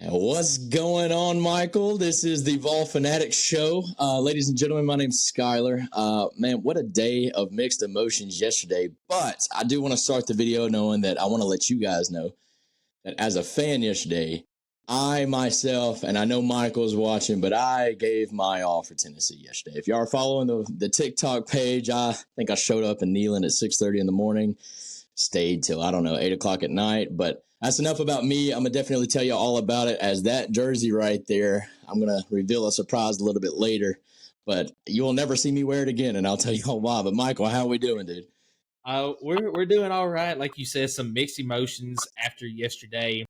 What's going on, Michael? This is the Vol Fanatics Show. Ladies and gentlemen, my name's Skylar. Man, what a day of mixed emotions yesterday. But I do want to start the video knowing that I want to let you guys know that as a fan yesterday, I myself, and I know Michael's watching, but I gave my all for Tennessee yesterday. If y'all are following the TikTok page, I think I showed up in Neyland at 6:30 in the morning, stayed till, 8 o'clock at night, but that's enough about me. I'm going to definitely tell you all about it, as that jersey right there, I'm going to reveal a surprise a little bit later, but you will never see me wear it again, and I'll tell you all why. But Michael, how are we doing, dude? We're doing all right. Like you said, some mixed emotions after yesterday.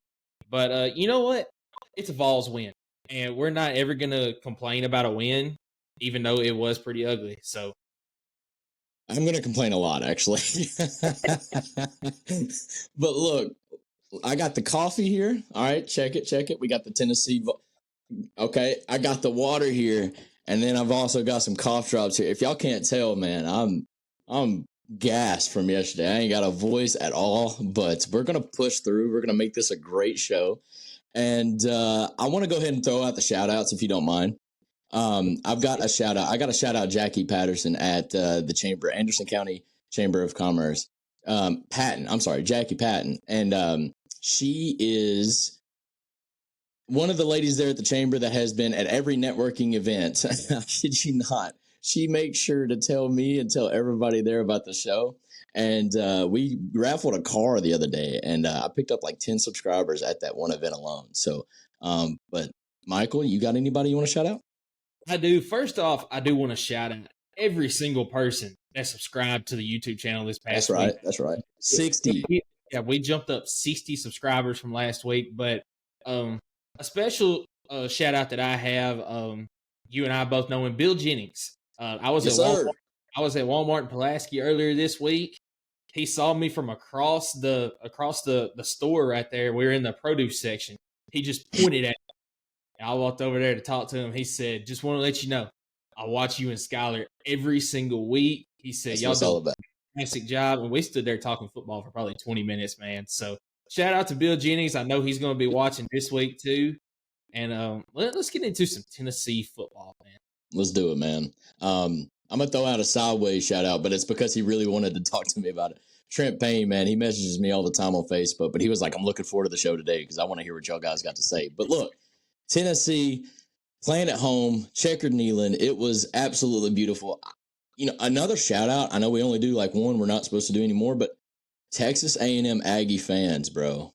But you know what? It's a Vols win. And we're not ever going to complain about a win, even though it was pretty ugly. So I'm going to complain a lot, actually. But look, I got the coffee here. All right, check it. We got the Tennessee. Okay, I got the water here, and then I've also got some cough drops here. If y'all can't tell, man, I'm gassed from yesterday. I ain't got a voice at all, but we're gonna push through. We're gonna make this a great show, and I want to go ahead and throw out the shout outs if you don't mind. I've got a shout out. I got a shout out Jackie Patterson at the Chamber, Anderson County Chamber of Commerce. Jackie Patton, and she is one of the ladies there at the chamber that has been at every networking event. I kid you not. She makes sure to tell me and tell everybody there about the show. And we raffled a car the other day, and I picked up like 10 subscribers at that one event alone. So, but Michael, you got anybody you want to shout out? I do. First off, I do want to shout out every single person that subscribed to the YouTube channel this past week. That's right. 60. Yeah, we jumped up 60 subscribers from last week. But a special shout out that I have, you and I both know him, Bill Jennings. I was at Walmart in Pulaski earlier this week. He saw me from across the store right there. We were in the produce section. He just pointed at me. I walked over there to talk to him. He said, "Just want to let you know, I watch you and Skylar every single week." He said, "Y'all do a fantastic job." And we stood there talking football for probably 20 minutes, man. So shout out to Bill Jennings. I know he's going to be watching this week too. And let's get into some Tennessee football, man. Let's do it, man. I'm going to throw out a sideways shout out, but it's because he really wanted to talk to me about it. Trent Payne, man, he messages me all the time on Facebook, but he was like, "I'm looking forward to the show today because I want to hear what y'all guys got to say." But look, Tennessee playing at home, checkered Neyland. It was absolutely beautiful. You know, another shout out. I know we only do like one. We're not supposed to do anymore, but Texas A&M Aggie fans, bro,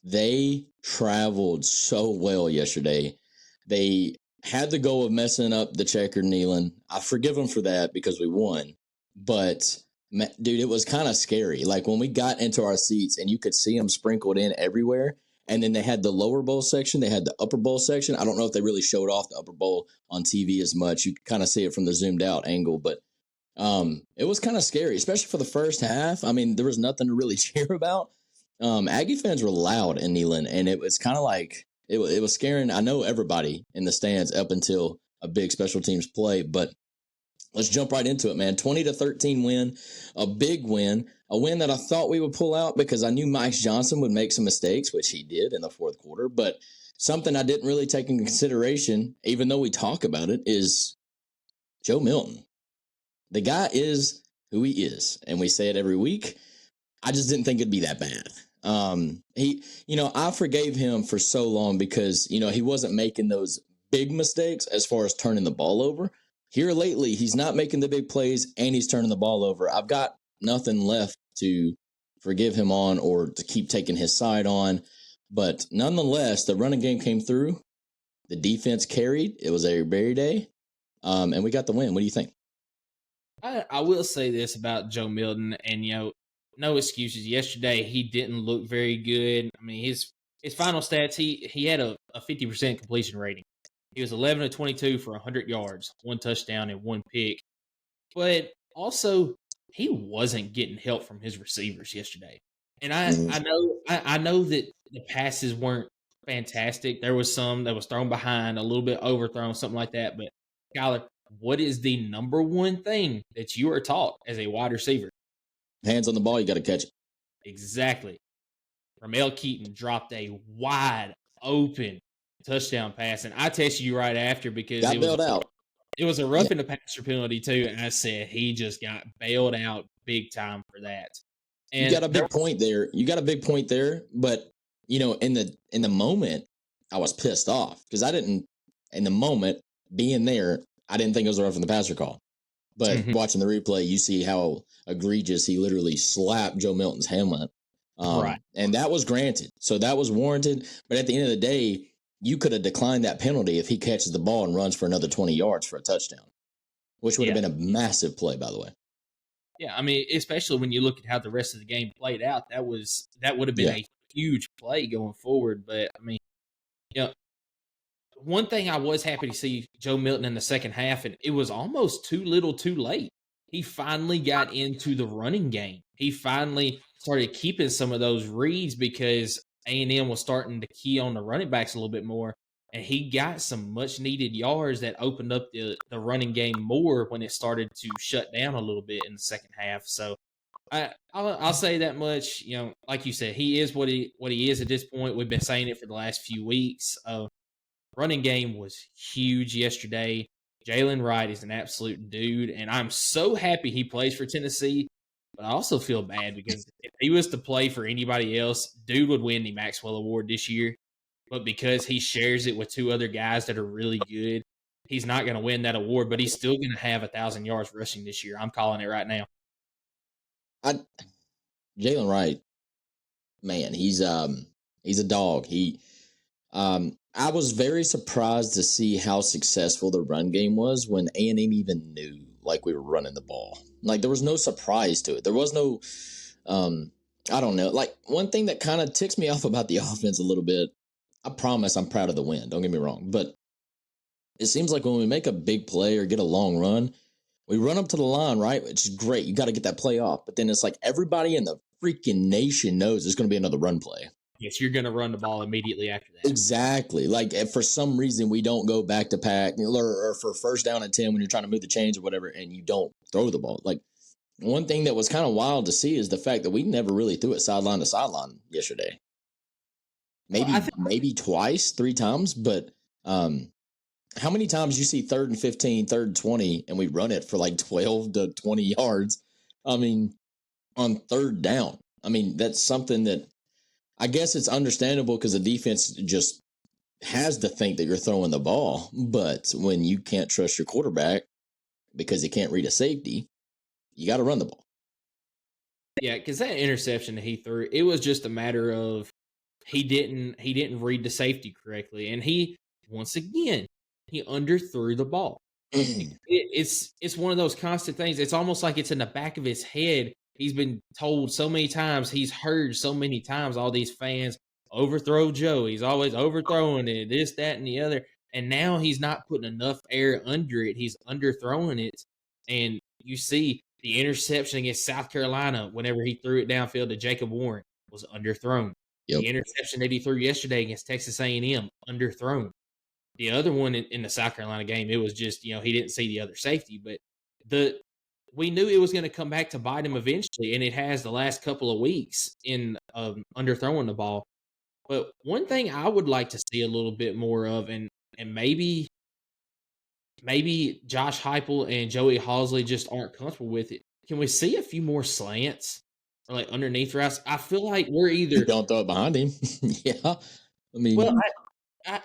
they traveled so well yesterday. They had the goal of messing up the checkered Neyland. I forgive them for that because we won. But, dude, it was kind of scary. Like when we got into our seats and you could see them sprinkled in everywhere. And then they had the lower bowl section. They had the upper bowl section. I don't know if they really showed off the upper bowl on TV as much. You kind of see it from the zoomed out angle, but it was kind of scary, especially for the first half. I mean, there was nothing to really cheer about. Aggie fans were loud in Neyland, and it was kind of like it was scaring. I know everybody in the stands up until a big special teams play, but let's jump right into it, man. 20-13 win, a big win, a win that I thought we would pull out because I knew Mike Johnson would make some mistakes, which he did in the fourth quarter. But something I didn't really take into consideration, even though we talk about it, is Joe Milton. The guy is who he is, and we say it every week. I just didn't think it'd be that bad. I forgave him for so long because, he wasn't making those big mistakes as far as turning the ball over. Here lately, he's not making the big plays and he's turning the ball over. I've got nothing left to forgive him on or to keep taking his side on. But nonetheless, the running game came through. The defense carried. It was a berry day. And we got the win. What do you think? I will say this about Joe Milton, and no excuses. Yesterday he didn't look very good. I mean, his final stats, he had a 50% completion rating. He was 11 of 22 for 100 yards, 1 touchdown and 1 pick. But also, he wasn't getting help from his receivers yesterday. And I know that the passes weren't fantastic. There was some that was thrown behind, a little bit overthrown, something like that. But Skylar, what is the number one thing that you are taught as a wide receiver? Hands on the ball, you got to catch it. Exactly. Ramel Keaton dropped a wide open touchdown pass, and I texted you right after because Got bailed out. It was a roughing the passer penalty too, and I said he just got bailed out big time for that. And you got a big point there. You got a big point there, but you know, in the moment, I was pissed off because I didn't. In the moment, being there, I didn't think it was a roughing the passer call. But watching the replay, you see how egregious he literally slapped Joe Milton's helmet. Right. And that was granted. So that was warranted. But at the end of the day, you could have declined that penalty if he catches the ball and runs for another 20 yards for a touchdown, which would have been a massive play, by the way. Yeah, I mean, especially when you look at how the rest of the game played out, that would have been a huge play going forward. But I mean, you know, one thing I was happy to see Joe Milton in the second half, and it was almost too little too late. He finally got into the running game. He finally started keeping some of those reads because A&M was starting to key on the running backs a little bit more, and he got some much-needed yards that opened up the running game more when it started to shut down a little bit in the second half. So I'll say that much. You know, like you said, he is what he is at this point. We've been saying it for the last few weeks. Running game was huge yesterday. Jalen Wright is an absolute dude, and I'm so happy he plays for Tennessee. But I also feel bad because if he was to play for anybody else, dude would win the Maxwell Award this year. But because he shares it with two other guys that are really good, he's not going to win that award, but he's still going to have 1,000 yards rushing this year. I'm calling it right now. Jalen Wright, man, he's a dog. I was very surprised to see how successful the run game was when A&M even knew like we were running the ball. Like there was no surprise to it. There was no, I don't know. Like one thing that kind of ticks me off about the offense a little bit. I promise I'm proud of the win. Don't get me wrong, but it seems like when we make a big play or get a long run, we run up to the line, right? Which is great. You got to get that play off. But then it's like everybody in the freaking nation knows there's going to be another run play. Yes, you're going to run the ball immediately after that. Exactly. Like if for some reason we don't go back to pack or for first down and 10 when you're trying to move the chains or whatever, and you don't throw the ball. Like one thing that was kind of wild to see is the fact that we never really threw it sideline to sideline yesterday. Maybe twice, 3 times, but how many times you see 3rd and 15, 3rd and 20, and we run it for like 12 to 20 yards? I mean, on 3rd down. I mean, that's something that I guess it's understandable because the defense just has to think that you're throwing the ball. But when you can't trust your quarterback because he can't read a safety, you got to run the ball. Yeah, because that interception that he threw, it was just a matter of he didn't read the safety correctly, and he once again he underthrew the ball. It's one of those constant things. It's almost like it's in the back of his head. He's been told so many times, he's heard so many times, all these fans overthrow Joe. He's always overthrowing it, this, that, and the other. And now he's not putting enough air under it. He's underthrowing it. And you see the interception against South Carolina, whenever he threw it downfield to Jacob Warren, was underthrown. Yep. The interception that he threw yesterday against Texas A&M, underthrown. The other one in the South Carolina game, it was just, he didn't see the other safety. But we knew it was going to come back to bite him eventually, and it has the last couple of weeks in underthrowing the ball. But one thing I would like to see a little bit more of, and maybe Josh Heupel and Joey Halzle just aren't comfortable with it. Can we see a few more slants or like underneath routes? I feel like we're either you don't throw it behind him. Yeah, I mean, well,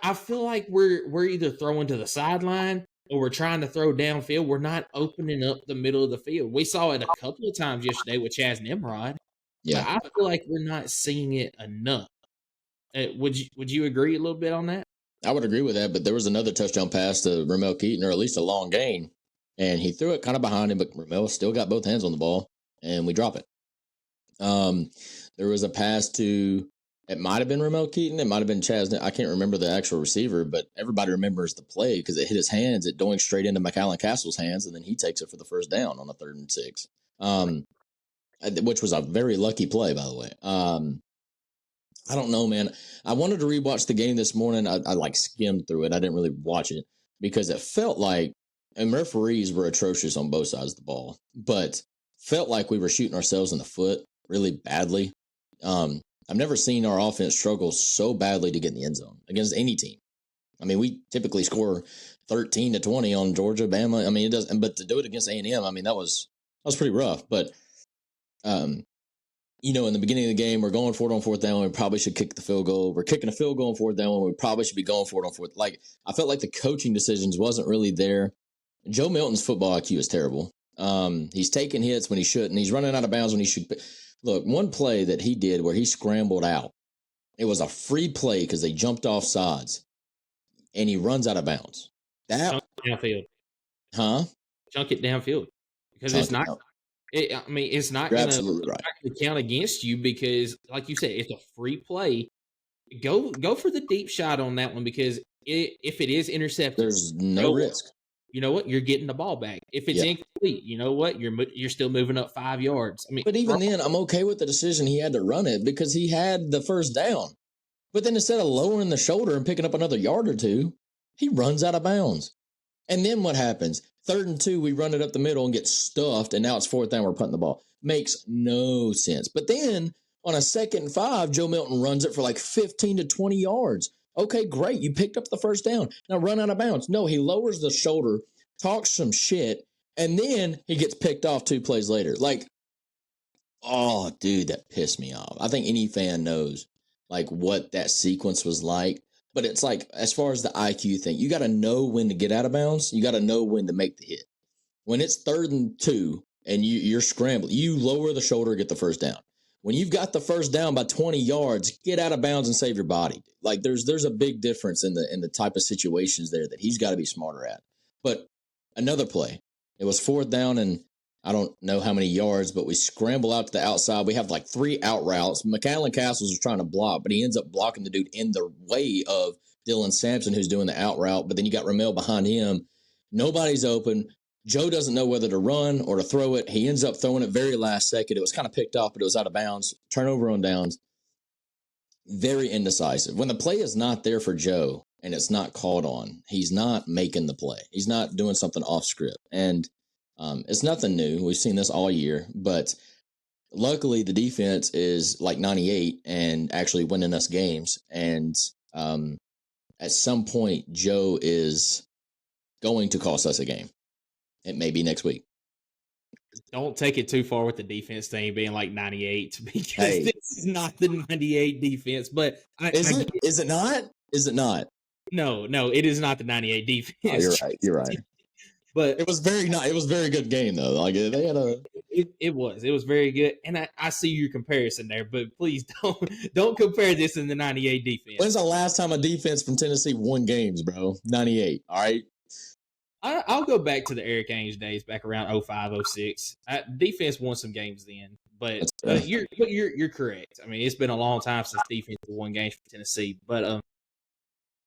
I feel like we're either throwing to the sideline or we're trying to throw downfield. We're not opening up the middle of the field. We saw it a couple of times yesterday with Chaz Nimrod. Yeah, I feel like we're not seeing it enough. Would you agree a little bit on that? I would agree with that, but there was another touchdown pass to Ramel Keaton, or at least a long gain, and he threw it kind of behind him, but Ramel still got both hands on the ball, and we drop it. There was a pass to, it might have been Ramel Keaton, it might have been Chaz. I can't remember the actual receiver, but everybody remembers the play because it hit his hands, it doinked straight into McAllen Castle's hands, and then he takes it for the first down on a 3rd and 6, which was a very lucky play, by the way. I don't know, man. I wanted to rewatch the game this morning. I like skimmed through it. I didn't really watch it because it felt like, and referees were atrocious on both sides of the ball, but felt like we were shooting ourselves in the foot really badly. I've never seen our offense struggle so badly to get in the end zone against any team. I mean, we typically score 13 to 20 on Georgia, Bama. I mean, it doesn't. But to do it against A&M, I mean, that was pretty rough. But you know, in the beginning of the game, we're going for it on fourth down. We probably should kick the field goal. We're kicking a field goal on fourth down. We probably should be going for it on fourth. Like, I felt like the coaching decisions wasn't really there. Joe Milton's football IQ is terrible. He's taking hits when he shouldn't. He's running out of bounds when he should. Look, one play that he did where he scrambled out, it was a free play because they jumped off sides, and he runs out of bounds. Chunk it downfield. Huh? Chunk it downfield. Because it's not. It's not going to count against you because, like you said, it's a free play. Go for the deep shot on that one because if it is intercepted, there's no risk. You know what? You're getting the ball back. If it's incomplete, you know what? You're still moving up 5 yards. I mean, but even then, I'm okay with the decision he had to run it because he had the first down. But then instead of lowering the shoulder and picking up another yard or two, he runs out of bounds. And then what happens? 3rd and 2, we run it up the middle and get stuffed, and now it's 4th down, we're punting the ball. Makes no sense. But then on a 2nd and 5, Joe Milton runs it for like 15 to 20 yards. Okay, great. You picked up the first down. Now run out of bounds. No, he lowers the shoulder, talks some shit, and then he gets picked off 2 plays later. Like, oh, dude, that pissed me off. I think any fan knows, like, what that sequence was like. But it's like, as far as the IQ thing, you got to know when to get out of bounds. You got to know when to make the hit. When it's 3rd and 2 and you're scrambling, you lower the shoulder, get the first down. When you've got the first down by 20 yards, get out of bounds and save your body. Like, there's a big difference in the type of situations there that he's got to be smarter at. But another play, it was 4th down and I don't know how many yards, but we scramble out to the outside. We have like 3 out routes. McAllen Castles was trying to block, but he ends up blocking the dude in the way of Dylan Sampson, who's doing the out route. But then you got Ramel behind him. Nobody's open. Joe doesn't know whether to run or to throw it. He ends up throwing it very last second. It was kind of picked off, but it was out of bounds. Turnover on downs. Very indecisive. When the play is not there for Joe and it's not called on, he's not making the play. He's not doing something off script. And it's nothing new. We've seen this all year, but luckily the defense is like 98 and actually winning us games. And at some point, Joe is going to cost us a game. It may be next week. Don't take it too far with the defense thing being like 98 because this is not the 98 defense. But is it not? Is it not? No, it is not the 98 defense. Oh, you're right. You're right. But it was very good game though. Like they had a. It was very good, and I see your comparison there. But please don't compare this in the 98 defense. When's the last time a defense from Tennessee won games, bro? 98. All right. I'll go back to the Eric Ainge days, back around 05, 06. Defense won some games then, but you're correct. I mean, it's been a long time since defense won games for Tennessee. But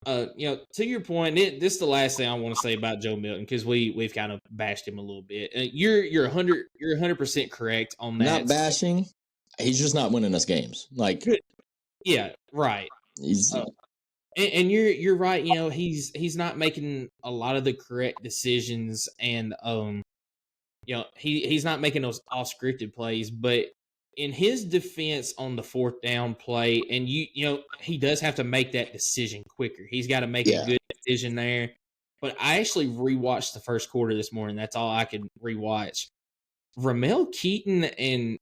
to your point, this is the last thing I want to say about Joe Milton because we've kind of bashed him a little bit. You're 100% correct on that. Not bashing. He's just not winning us games. Like, yeah, right. And you're right. You know, he's not making a lot of the correct decisions, and he's not making those all scripted plays. But in his defense on the 4th down play, and he does have to make that decision quicker. He's got to make a good decision there. But I actually rewatched the first quarter this morning. That's all I could rewatch. Ramel Keaton and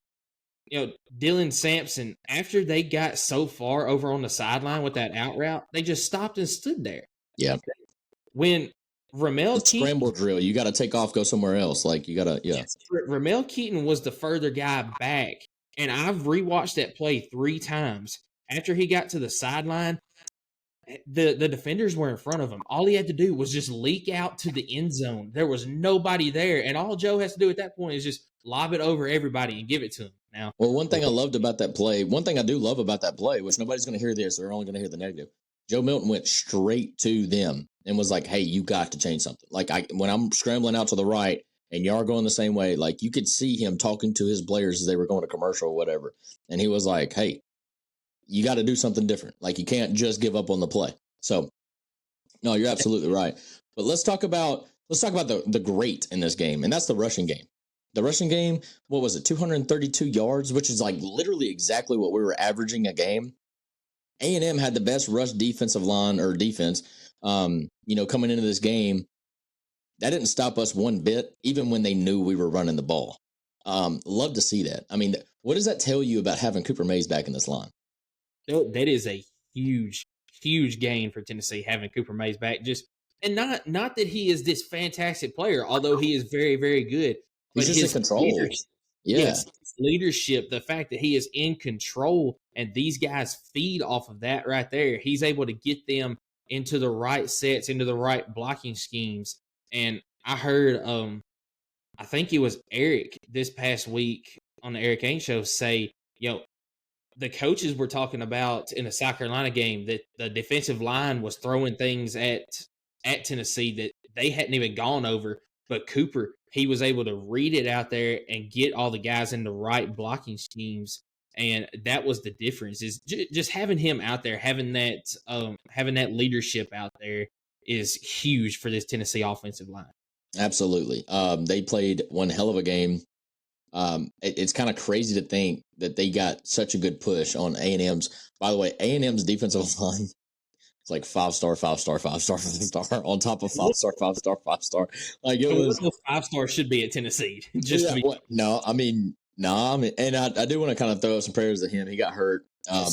Dylan Sampson, after they got so far over on the sideline with that out route, they just stopped and stood there. Yeah. When Ramel Keaton, scramble drill, you got to take off, go somewhere else. Like you got to, yeah. Ramel Keaton was the further guy back, and I've rewatched that play 3 times. After he got to the sideline, the defenders were in front of him. All he had to do was just leak out to the end zone. There was nobody there, and all Joe has to do at that point is just lob it over everybody and give it to him. Now, well, one thing I loved about that play, one thing I do love about that play, which nobody's going to hear this, they're only going to hear the negative. Joe Milton went straight to them and was like, "Hey, you got to change something." Like when I'm scrambling out to the right and y'all are going the same way, like you could see him talking to his players as they were going to commercial or whatever, and he was like, "Hey, you got to do something different. Like you can't just give up on the play." So, no, you're absolutely right. But let's talk about the great in this game, and that's the rushing game. The rushing game, what was it, 232 yards, which is like literally exactly what we were averaging a game. A&M had the best rush defensive line or defense coming into this game, that didn't stop us one bit, even when they knew we were running the ball. Love to see that. I mean, what does that tell you about having Cooper Mays back in this line? That is a huge, huge gain for Tennessee having Cooper Mays back. And not that he is this fantastic player, although he is very, very good. He's But just in control. Yes, leadership, the fact that he is in control and these guys feed off of that right there. He's able to get them into the right sets, into the right blocking schemes. And I heard I think it was Eric this past week on the Eric Ainge show say, the coaches were talking about in the South Carolina game that the defensive line was throwing things at Tennessee that they hadn't even gone over. But Cooper, he was able to read it out there and get all the guys in the right blocking schemes. And that was the difference, is just having him out there, having that leadership out there is huge for this Tennessee offensive line. Absolutely. They played one hell of a game. It's kind of crazy to think that they got such a good push on A&M's. By the way, A&M's defensive line, it's like 5-star, 5-star, 5-star, 5-star on top of 5-star, 5-star, 5-star. Like it was 5-star should be at Tennessee. And I do want to kind of throw some prayers to him. He got hurt. I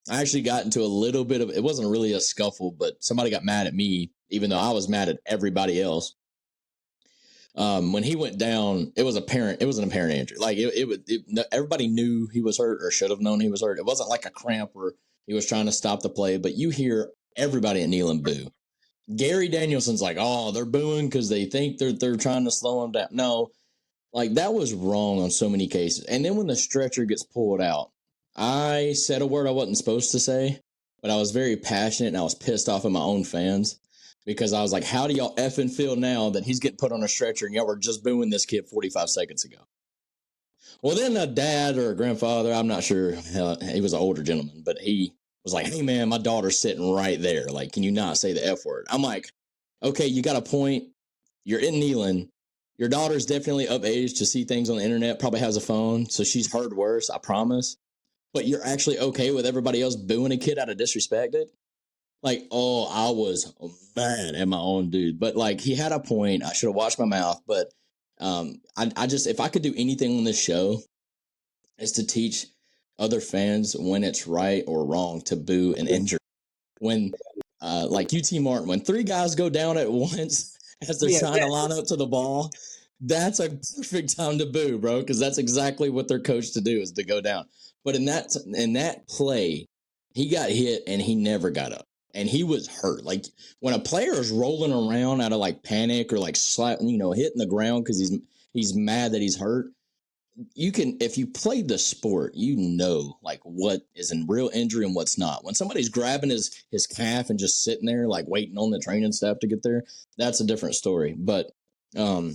actually got into a little bit of, it wasn't really a scuffle, but somebody got mad at me, even though I was mad at everybody else. When he went down, it was an apparent injury. Like everybody knew he was hurt or should have known he was hurt. It wasn't like a cramp where he was trying to stop the play, but you hear everybody at Neyland boo. Gary Danielson's like, oh, they're booing because they think they're trying to slow him down. No, like that was wrong on so many cases. And then when the stretcher gets pulled out, I said a word I wasn't supposed to say, but I was very passionate and I was pissed off at my own fans. Because I was like, how do y'all effing feel now that he's getting put on a stretcher and y'all were just booing this kid 45 seconds ago? Well, then a dad or a grandfather, I'm not sure, he was an older gentleman, but he was like, hey, man, my daughter's sitting right there. Like, can you not say the F word? I'm like, okay, you got a point. You're in Neyland. Your daughter's definitely of age to see things on the internet, probably has a phone, so she's heard worse, I promise. But you're actually okay with everybody else booing a kid out of disrespect, dude? Like, oh, I was mad at my own dude. But, like, he had a point. I should have watched my mouth. But I just, if I could do anything on this show, is to teach other fans when it's right or wrong to boo an injury. When, like UT Martin, when three guys go down at once as they're trying to line up to the ball, that's a perfect time to boo, bro, because that's exactly what they're coached to do, is to go down. But in that play, he got hit and he never got up. And he was hurt. Like when a player is rolling around out of like panic or like hitting the ground because he's mad that he's hurt, you can, if you played the sport, like what is in real injury and what's not. When somebody's grabbing his calf and just sitting there like waiting on the training staff to get there, that's a different story. But no,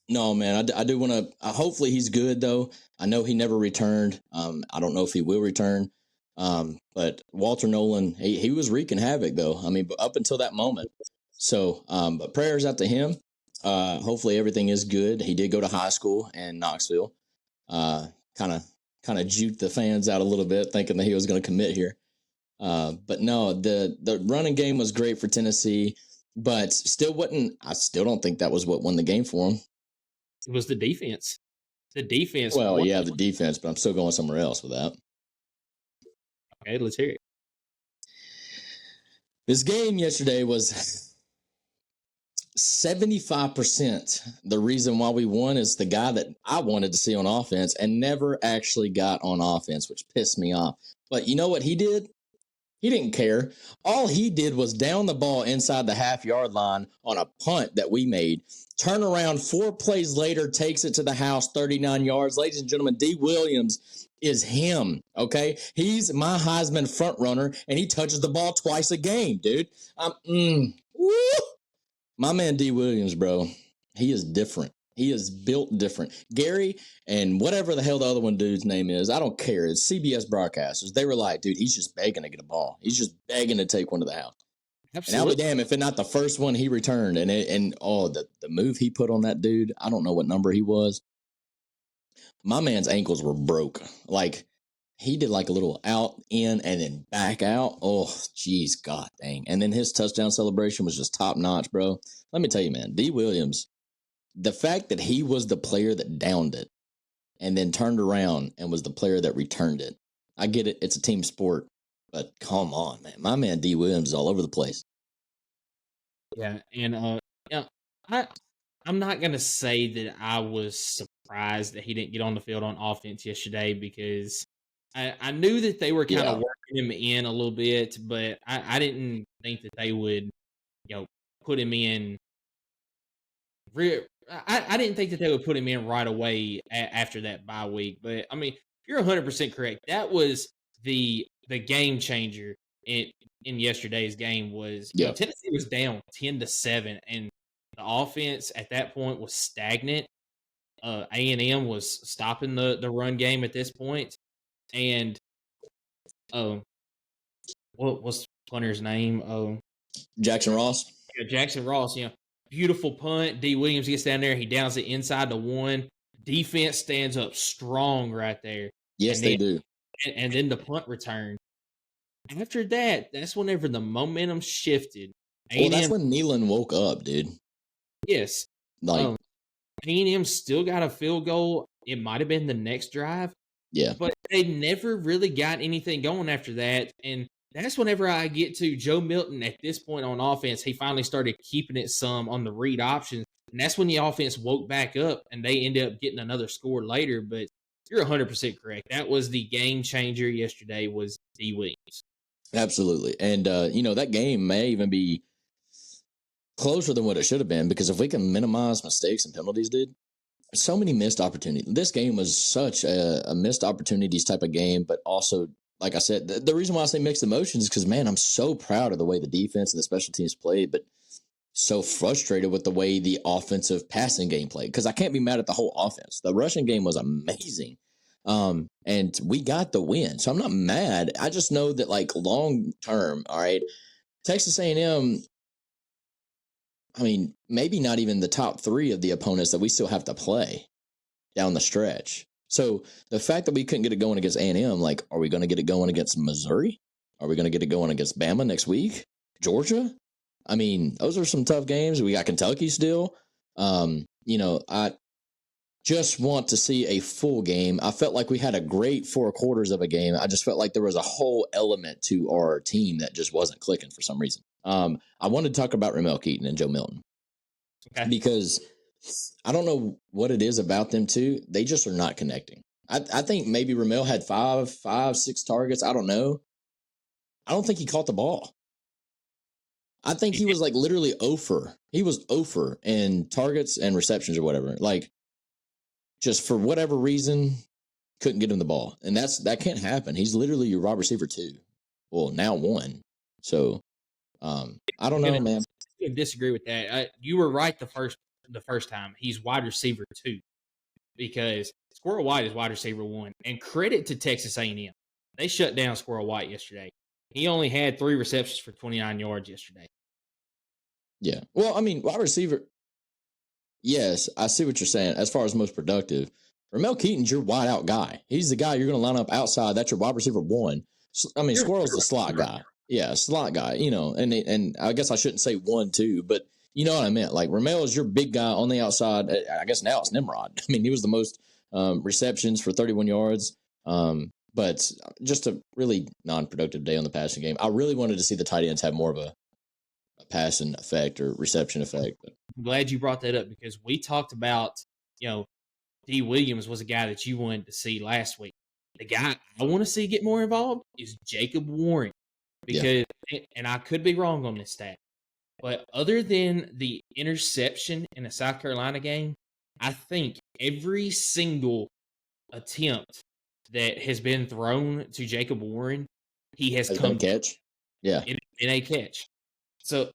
man, I do want to. Hopefully he's good though. I know he never returned. I don't know if he will return. But Walter Nolan, he was wreaking havoc though. I mean, up until that moment. So, but prayers out to him. Hopefully everything is good. He did go to high school in Knoxville. Kind of juked the fans out a little bit, thinking that he was going to commit here. But no, the running game was great for Tennessee, but I still don't think that was what won the game for him. It was the defense. The defense. Well, yeah, the defense, but I'm still going somewhere else with that. Okay, let's hear it. This game yesterday was 75%. The reason why we won is the guy that I wanted to see on offense and never actually got on offense, which pissed me off. But you know what he did? He didn't care. All he did was down the ball inside the half-yard line on a punt that we made. Turn around 4 plays later, takes it to the house, 39 yards. Ladies and gentlemen, D. Williams is him, okay? He's my Heisman front runner, and he touches the ball twice a game, dude. My man D. Williams, bro, he is different. He is built different. Gary and whatever the hell the other one dude's name is, I don't care. It's CBS broadcasters. They were like, dude, he's just begging to get a ball. He's just begging to take one to the house. Absolutely. And I'll be damned if it's not the first one he returned. And the move he put on that dude, I don't know what number he was. My man's ankles were broke. Like, he did like a little out, in, and then back out. Oh, geez, god dang. And then his touchdown celebration was just top notch, bro. Let me tell you, man, D. Williams, the fact that he was the player that downed it and then turned around and was the player that returned it. I get it. It's a team sport, but come on, man. My man D. Williams is all over the place. Yeah, and yeah, I'm not gonna say that I was surprised that he didn't get on the field on offense yesterday because I knew that they were kind of working him in a little bit, but I didn't think that they would, put him in. I didn't think that they would put him in right away after that bye week. But I mean, you're 100% correct. That was the game changer in yesterday's game. Was Tennessee was down 10-7, and the offense at that point was stagnant. A&M was stopping the run game at this point, and what was punter's name? Jackson Ross. Yeah, Jackson Ross. Beautiful punt. D. Williams gets down there. He downs it inside the 1. Defense stands up strong right there. Yes, they do. And then the punt return. After that, that's whenever the momentum shifted. Well, that's when Nealon woke up, dude. Yes. Like A&M still got a field goal. It might have been the next drive. Yeah. But they never really got anything going after that. And that's whenever I get to Joe Milton at this point on offense. He finally started keeping it some on the read options. And that's when the offense woke back up and they ended up getting another score later. But you're 100% correct. That was the game changer yesterday was D. Williams. Absolutely. And, that game may even be closer than what it should have been because if we can minimize mistakes and penalties, dude, so many missed opportunities. This game was such a missed opportunities type of game, but also, like I said, the reason why I say mixed emotions is because, man, I'm so proud of the way the defense and the special teams played, but so frustrated with the way the offensive passing game played because I can't be mad at the whole offense. The rushing game was amazing, and we got the win, so I'm not mad. I just know that, like, long term, all right, Texas A&M, I mean, maybe not even the top 3 of the opponents that we still have to play down the stretch. So the fact that we couldn't get it going against A&M, like, are we going to get it going against Missouri? Are we going to get it going against Bama next week? Georgia? I mean, those are some tough games. We got Kentucky still. I just want to see a full game. I felt like we had a great 4 quarters of a game. I just felt like there was a whole element to our team that just wasn't clicking for some reason. I wanted to talk about Ramel Keaton and Joe Milton. Okay. Because I don't know what it is about them two. They just are not connecting. I think maybe Ramel had 6 targets. I don't know. I don't think he caught the ball. I think he was like literally 0 for. He was 0 for in targets and receptions or whatever. Like, just for whatever reason, couldn't get him the ball. And that can't happen. He's literally your wide receiver 2. Well, now 1. So, I don't know, man. I disagree with that. You were right the first time. He's wide receiver 2 because Squirrel White is wide receiver 1. And credit to Texas A&M. They shut down Squirrel White yesterday. He only had 3 receptions for 29 yards yesterday. Yeah. Well, I mean, wide receiver. Yes, I see what you're saying. As far as most productive, Ramel Keaton's your wide out guy. He's the guy you're going to line up outside. That's your wide receiver 1. I mean, Squirrel's the slot guy. Yeah, slot guy, and I guess I shouldn't say 1, 2, but you know what I meant. Like, Ramel is your big guy on the outside. I guess now it's Nimrod. I mean, he was the most receptions for 31 yards, but just a really non-productive day on the passing game. I really wanted to see the tight ends have more of a passing effect or reception effect. I'm glad you brought that up because we talked about, D. Williams was a guy that you wanted to see last week. The guy I want to see get more involved is Jacob Warren. Because, and I could be wrong on this stat, but other than the interception in the South Carolina game, I think every single attempt that has been thrown to Jacob Warren, he has come a catch. Yeah. In a catch. So,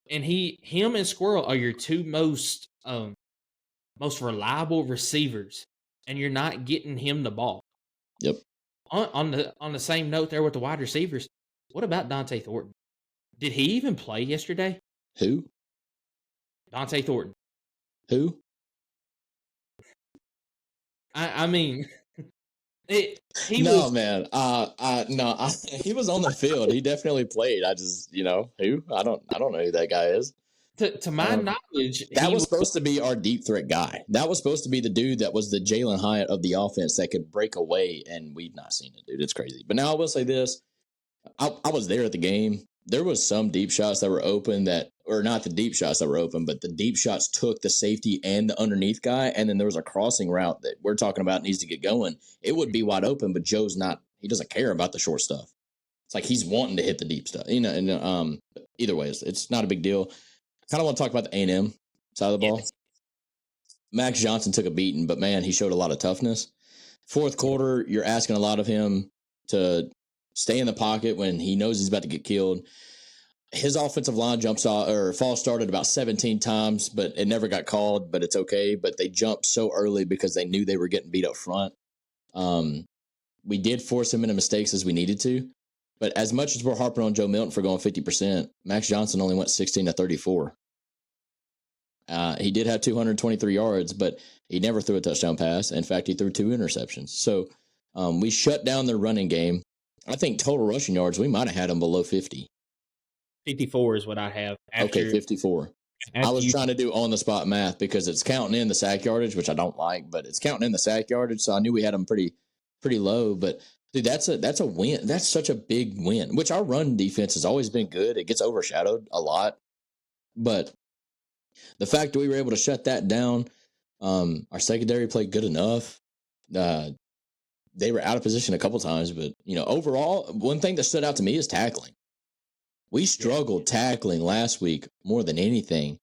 and him and Squirrel are your 2 most reliable receivers, and you're not getting him the ball. Yep. On the same note there with the wide receivers, what about Dante Thornton? Did he even play yesterday? Who? Dante Thornton. Who? I mean, He No, was man. He was on the field. He definitely played. I just, who? I don't know who that guy is. to my knowledge, That he was was supposed to be our deep threat guy. That was supposed to be the dude that was the Jalen Hyatt of the offense that could break away, and we've not seen it, dude. It's crazy. But now I will say this: I was there at the game. There was some deep shots that were open or not the deep shots that were open, but the deep shots took the safety and the underneath guy, and then there was a crossing route that we're talking about needs to get going. It would be wide open, but Joe's not. He doesn't care about the short stuff. It's like he's wanting to hit the deep stuff, And either way, it's not a big deal. I kind of want to talk about the A&M side of the ball. yes. Max Johnson took a beating, but man, he showed a lot of toughness. Fourth quarter, you're asking a lot of him to stay in the pocket when he knows he's about to get killed. His offensive line false started about 17 times, but it never got called, but it's okay. But they jumped so early because they knew they were getting beat up front. We did force him into mistakes as we needed to. But as much as we're harping on Joe Milton for going 50%, Max Johnson only went 16 to 34. He did have 223 yards, but he never threw a touchdown pass. In fact, he threw 2 interceptions. So we shut down their running game. I think total rushing yards, we might have had them below 50. 54 is what I have. Okay, 54. I was trying to do on-the-spot math because it's counting in the sack yardage, which I don't like, but it's counting in the sack yardage, so I knew we had them pretty low. But, dude, that's a win. That's such a big win, which our run defense has always been good. It gets overshadowed a lot. But the fact that we were able to shut that down, our secondary played good enough. They were out of position a couple times, but, overall, one thing that stood out to me is tackling. We struggled tackling last week more than anything.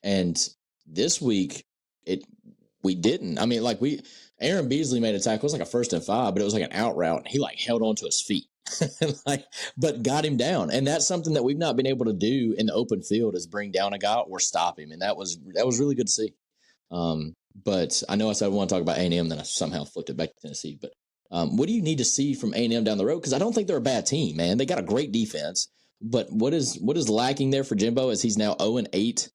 And this week, we didn't. I mean, Aaron Beasley made a tackle. It was like a 1st and 5, but it was like an out route. And he held on to his feet, but got him down. And that's something that we've not been able to do in the open field is bring down a guy or stop him. And that was really good to see. But I know I said I want to talk about A&M, then I somehow flipped it back to Tennessee. But what do you need to see from A&M down the road? Because I don't think they're a bad team, man. They got a great defense. But what is lacking there for Jimbo is he's now 0-8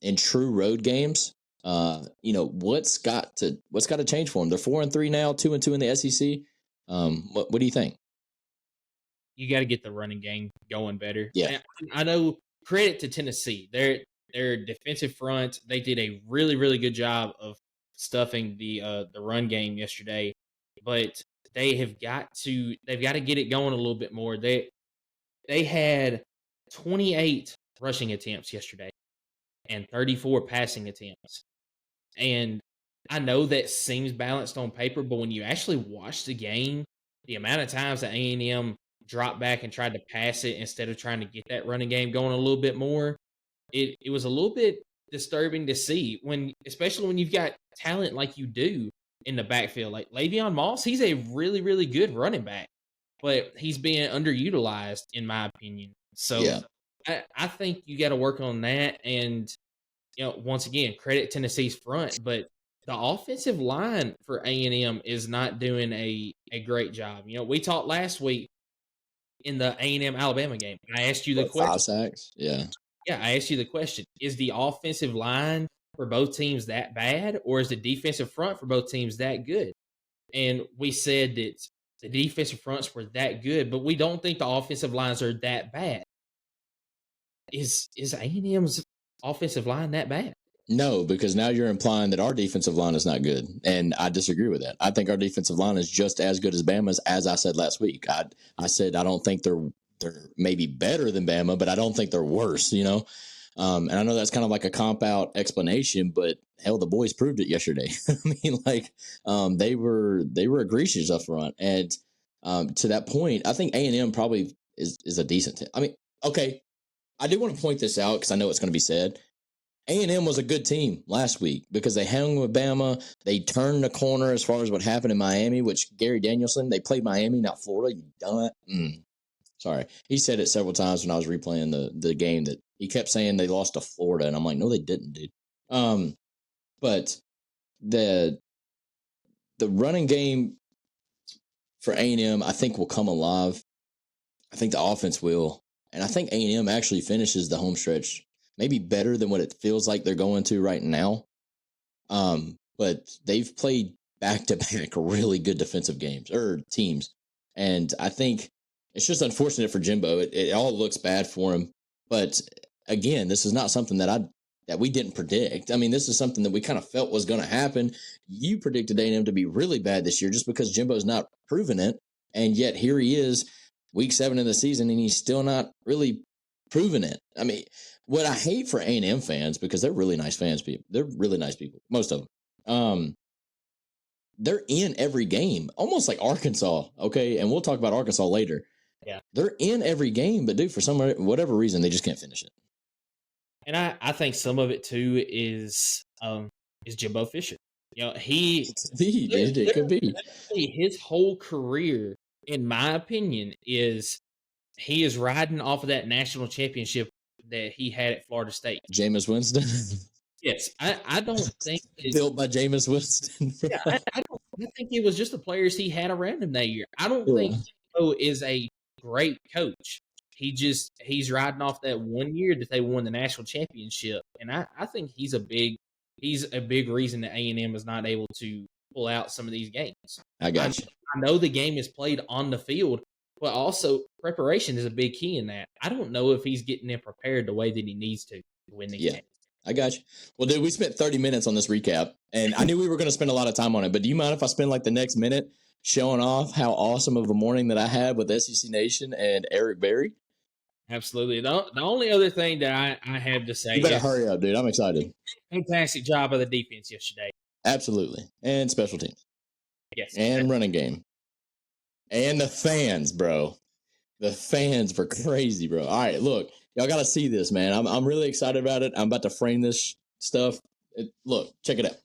in true road games. What's got to change for him? They're 4-3 now, 2-2 in the SEC. What do you think? You got to get the running game going better. Yeah, I know. Credit to Tennessee. Their defensive front, they did a really, really good job of stuffing the run game yesterday. But they've got to get it going a little bit more. They had 28 rushing attempts yesterday and 34 passing attempts. And I know that seems balanced on paper, but when you actually watch the game, the amount of times that A&M dropped back and tried to pass it instead of trying to get that running game going a little bit more, it was a little bit disturbing to see, especially when you've got talent like you do in the backfield. Like Le'Veon Moss, he's a really, really good running back, but he's being underutilized in my opinion. So yeah. I think you got to work on that. And, once again, credit Tennessee's front, but the offensive line for A&M is not doing a great job. We talked last week in the A&M Alabama game. I asked you the question. 5 sacks? Yeah. Yeah, I asked you the question. Is the offensive line for both teams that bad, or is the defensive front for both teams that good? And we said that the defensive fronts were that good, but we don't think the offensive lines are that bad. Is A&M's offensive line that bad? No, because now you're implying that our defensive line is not good, and I disagree with that. I think our defensive line is just as good as Bama's, as I said last week. I said I don't think they're maybe better than Bama, but I don't think they're worse. And I know that's kind of like a comp out explanation, but hell, the boys proved it yesterday. I mean, they were egregious up front, and to that point, I think A&M probably is a decent team. I mean, okay, I do want to point this out because I know it's going to be said. A&M was a good team last week because they hung with Bama. They turned the corner as far as what happened in Miami, which Gary Danielson, they played Miami, not Florida. You done. Sorry. He said it several times when I was replaying the game that he kept saying they lost to Florida. And I'm like, no, they didn't, dude. But the running game for A&M, I think, will come alive. I think the offense will. And I think A&M actually finishes the home stretch maybe better than what it feels like they're going to right now. But they've played back-to-back really good defensive games or teams. And I think it's just unfortunate for Jimbo. It all looks bad for him. But again, this is not something that we didn't predict. I mean, this is something that we kind of felt was going to happen. You predicted A&M to be really bad this year just because Jimbo's not proven it. And yet here he is, week 7 of the season, and he's still not really proven it. I mean, what I hate for A&M fans, because they're really nice fans, people. They're really nice people, most of them. They're in every game, almost like Arkansas, okay? And we'll talk about Arkansas later. Yeah. They're in every game, but dude, for whatever reason, they just can't finish it. And I think some of it too is Jimbo Fisher. You know, it could be. His whole career, in my opinion, is he is riding off of that national championship that he had at Florida State. Jameis Winston. Yes, I don't think built by Jameis Winston. Yeah, I think it was just the players he had around him that year. I don't think Jimbo is a great coach. He's riding off that 1 year that they won the national championship, and I think he's a big reason that A&M is not able to pull out some of these games. I got you. I know the game is played on the field, but also preparation is a big key in that. I don't know if he's getting it prepared the way that he needs to win these games. I got you. Well, dude, we spent 30 minutes on this recap, and I knew we were going to spend a lot of time on it, but do you mind if I spend like the next minute showing off how awesome of a morning that I had with SEC Nation and Eric Berry? Absolutely. The only other thing that I have to say you better hurry up, dude. I'm excited. Fantastic job of the defense yesterday. Absolutely. And special teams. Yes. And running game. And the fans, bro. The fans were crazy, bro. All right, look. Y'all got to see this, man. I'm really excited about it. I'm about to frame this stuff. Look, check it out.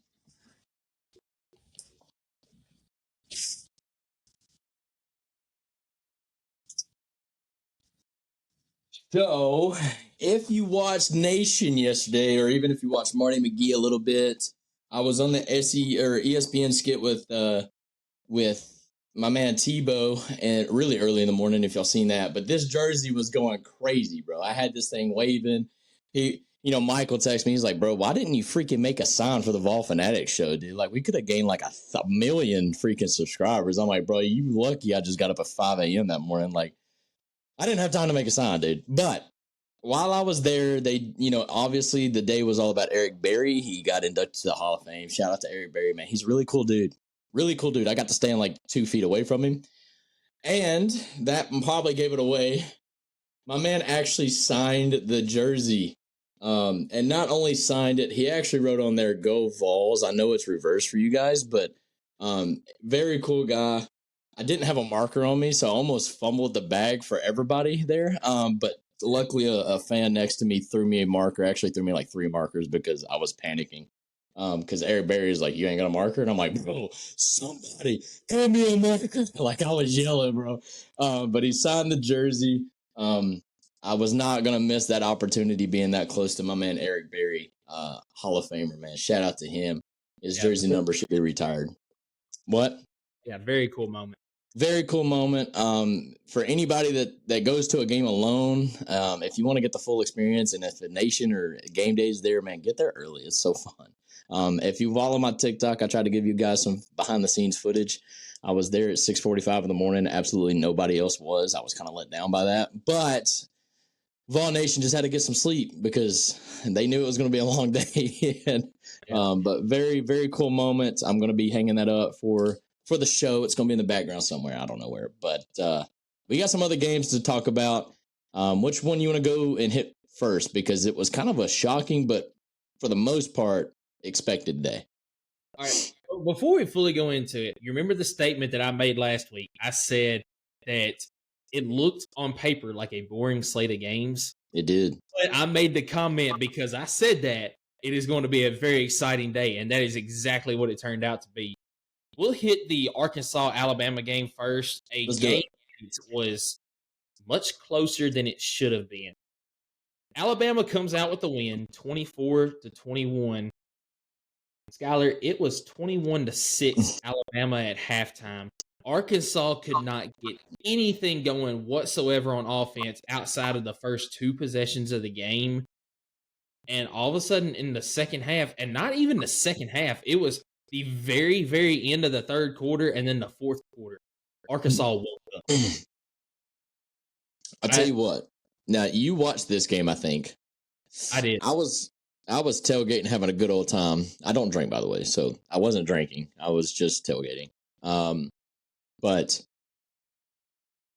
So, if you watched Nation yesterday, or even if you watched Marty McGee a little bit, I was on the ESPN skit with my man Tebow, and really early in the morning, if y'all seen that. But this jersey was going crazy, bro. I had this thing waving. Michael texted me. He's like, bro, why didn't you freaking make a sign for the Vol Fanatics show, dude? Like, we could have gained like a million freaking subscribers. I'm like, bro, you lucky I just got up at 5 a.m. that morning. Like, I didn't have time to make a sign, dude. But while I was there, obviously the day was all about Eric Berry. He got inducted to the Hall of Fame. Shout out to Eric Berry, man. He's a really cool dude. Really cool dude. I got to stand like 2 feet away from him. And that probably gave it away. My man actually signed the jersey. And not only signed it, he actually wrote on there, "Go Vols." I know it's reversed for you guys, but very cool guy. I didn't have a marker on me, so I almost fumbled the bag for everybody there. But luckily, a fan next to me threw me a marker. Actually, threw me like 3 markers because I was panicking. Because Eric Berry is like, "You ain't got a marker?" And I'm like, "Bro, somebody hand me a marker." Like, I was yelling, bro. But he signed the jersey. I was not going to miss that opportunity being that close to my man Eric Berry, Hall of Famer, man. Shout out to him. His jersey number should be retired. What? Yeah, very cool moment. Very cool moment. For anybody that goes to a game alone, if you want to get the full experience, and if a Nation or game day is there, man, get there early. It's so fun. If you follow my TikTok, I try to give you guys some behind-the-scenes footage. I was there at 6:45 in the morning. Absolutely nobody else was. I was kind of let down by that. But Vol Nation just had to get some sleep because they knew it was going to be a long day. But very, very cool moment. I'm going to be hanging that up for the show. It's going to be in the background somewhere. I don't know where. But we got some other games to talk about. Which one you want to go and hit first? Because it was kind of a shocking, but for the most part, expected day. All right. Before we fully go into it, you remember the statement that I made last week? I said that it looked on paper like a boring slate of games. It did. But I made the comment because I said that it is going to be a very exciting day, and that is exactly what it turned out to be. We'll hit the Arkansas-Alabama game first. A game that was much closer than it should have been. Alabama comes out with the win, 24-21. Skylar, it was 21-6 Alabama at halftime. Arkansas could not get anything going whatsoever on offense outside of the first 2 possessions of the game. And all of a sudden in the second half, and not even the second half, it was the very, very end of the third quarter and then the fourth quarter, Arkansas woke up. I'll tell you what. Now, you watched this game, I think. I did. I was tailgating, having a good old time. I don't drink, by the way, so I wasn't drinking. I was just tailgating. But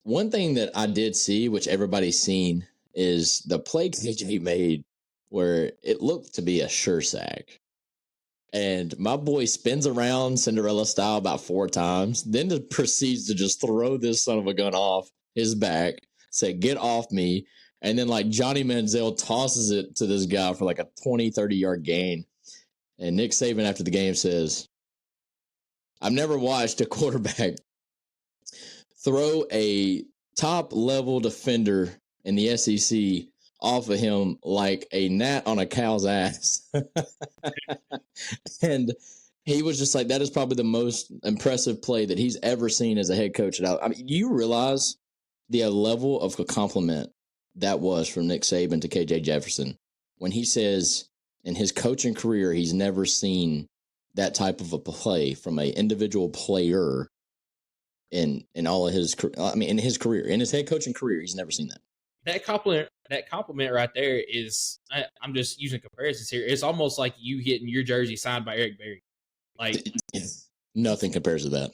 one thing that I did see, which everybody's seen, is the play KJ made where it looked to be a sure sack. And my boy spins around Cinderella style about 4 times, then proceeds to just throw this son of a gun off his back, say, "Get off me." And then like Johnny Manziel tosses it to this guy for like a 20, 30-yard gain. And Nick Saban after the game says, "I've never watched a quarterback throw a top-level defender in the SEC off of him like a gnat on a cow's ass." And he was just like, that is probably the most impressive play that he's ever seen as a head coach. I mean, you realize the level of a compliment that was from Nick Saban to KJ Jefferson when he says in his coaching career he's never seen that type of a play from an individual player in all of his, I mean, in his career, in his head coaching career, he's never seen that. That compliment right there is, I'm just using comparisons here. It's almost like you getting your jersey signed by Eric Berry. Like nothing compares to that.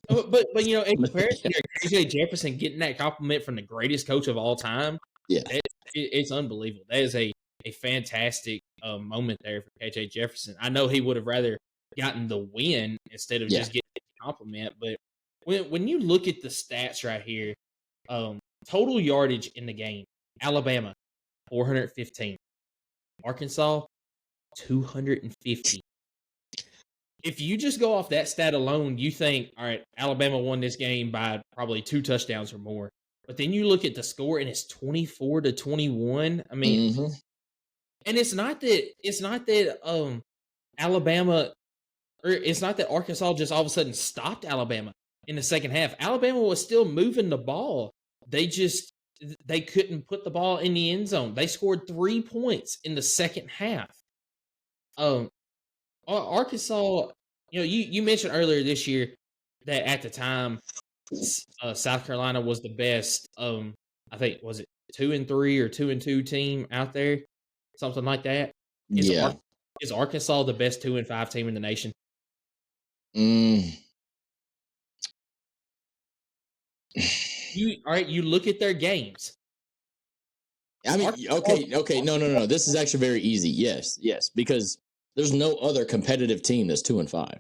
but you know, in comparison to KJ Jefferson getting that compliment from the greatest coach of all time, yeah, it's unbelievable. That is a fantastic moment there for KJ Jefferson. I know he would have rather gotten the win instead of just getting a compliment, but when you look at the stats right here, total yardage in the game, Alabama 415, Arkansas 250. If you just go off that stat alone, you think, all right, Alabama won this game by probably 2 touchdowns or more. But then you look at the score and it's 24-21. I mean, and it's not that Alabama, or it's not that Arkansas just all of a sudden stopped Alabama in the second half. Alabama was still moving the ball. They couldn't put the ball in the end zone. They scored 3 points in the second half. Arkansas, you know, you mentioned earlier this year that at the time, South Carolina was the best. I think, was it 2-3 or 2-2 team out there, something like that. Is Arkansas the best 2-5 team in the nation? You look at their games. I mean, okay. No. This is actually very easy. Yes, because there's no other competitive team that's 2-5.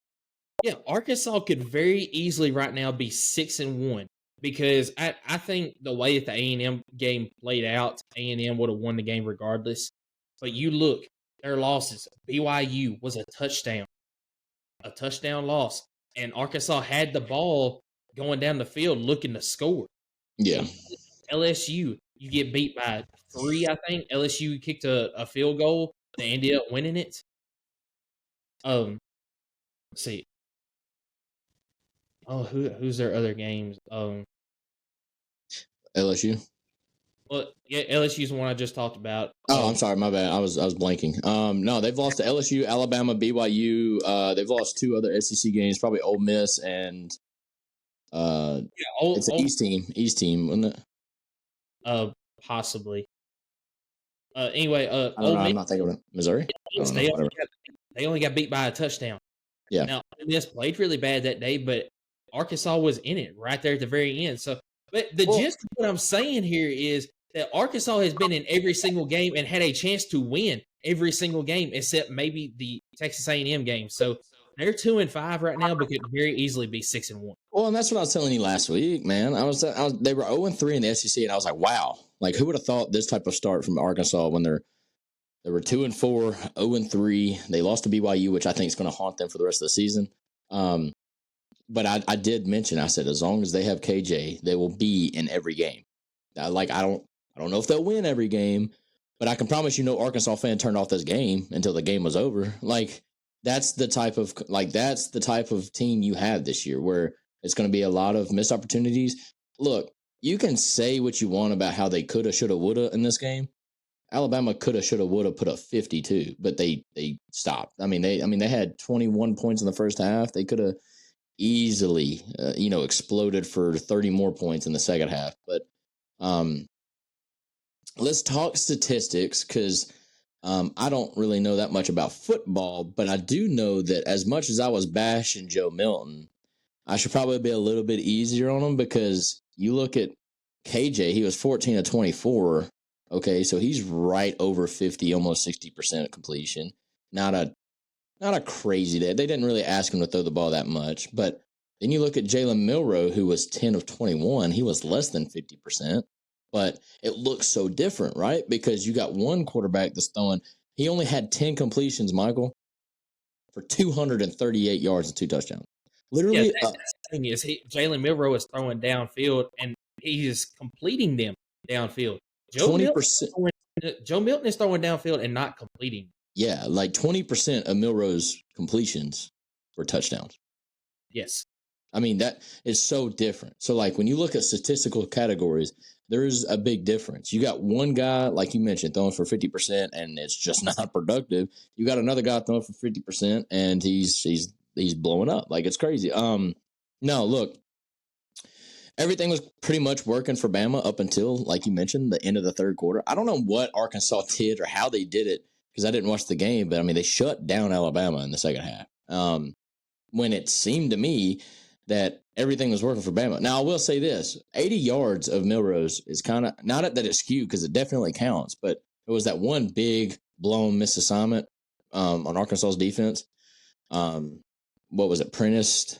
Yeah, Arkansas could very easily right now be 6-1 because I think the way that the A&M game played out, A&M would have won the game regardless. But you look, their losses. BYU was a touchdown loss, and Arkansas had the ball going down the field looking to score. Yeah. LSU, you get beat by 3, I think. LSU kicked a field goal. They ended up winning it. Let's see. Oh, who's their other games? LSU. Well, yeah, LSU's the one I just talked about. Oh, I'm sorry, my bad. I was blanking. No, they've lost to LSU, Alabama, BYU. They've lost 2 other SEC games, probably Ole Miss and it's an East team, wasn't it? Possibly. Anyway, I'm not thinking of it. Missouri. They only got beat by a touchdown. Yeah. Now, Ole Miss played really bad that day, but Arkansas was in it right there at the very end. So, but the gist of what I'm saying here is that Arkansas has been in every single game and had a chance to win every single game except maybe the Texas A&M game. So they're 2-5 right now, but could very easily be 6-1. Well, and that's what I was telling you last week, man. They were 0-3 in the SEC, and I was like, wow, like who would have thought this type of start from Arkansas when they were 2-4, 0-3. They lost to BYU, which I think is going to haunt them for the rest of the season. But I did mention, I said, as long as they have KJ, they will be in every game. I don't know if they'll win every game, but I can promise you no Arkansas fan turned off this game until the game was over. Like that's the type of team you have this year where it's going to be a lot of missed opportunities. Look, you can say what you want about how they coulda, shoulda, woulda in this game. Alabama coulda, shoulda, woulda put up 52, but they stopped. They had 21 points in the first half. They could have easily, exploded for 30 more points in the second half. But let's talk statistics because I don't really know that much about football, but I do know that as much as I was bashing Joe Milton, I should probably be a little bit easier on him because you look at KJ, he was 14 of 24. Okay, so he's right over 50, almost 60% completion. Not a crazy day. They didn't really ask him to throw the ball that much. But then you look at Jalen Milroe, who was 10 of 21. He was less than 50%. But it looks so different, right? Because you got one quarterback that's throwing. He only had 10 completions, Michael, for 238 yards and 2 touchdowns. Literally, the thing is, Jalen Milroe is throwing downfield, and he is completing them downfield. 20%. Joe Milton is throwing downfield and not completing. Yeah, like 20% of Milroe's completions were touchdowns. Yes. I mean, that is so different. So, like, when you look at statistical categories, there's a big difference. You got one guy, like you mentioned, throwing for 50%, and it's just not productive. You got another guy throwing for 50%, and he's blowing up. Like, it's crazy. No, look, everything was pretty much working for Bama up until, like you mentioned, the end of the third quarter. I don't know what Arkansas did or how they did it because I didn't watch the game, but, I mean, they shut down Alabama in the second half when it seemed to me that everything was working for Bama. Now, I will say this. 80 yards of Milroe's is kind of – not that it's skewed because it definitely counts, but it was that one big blown misassignment on Arkansas's defense. What was it? Prentice.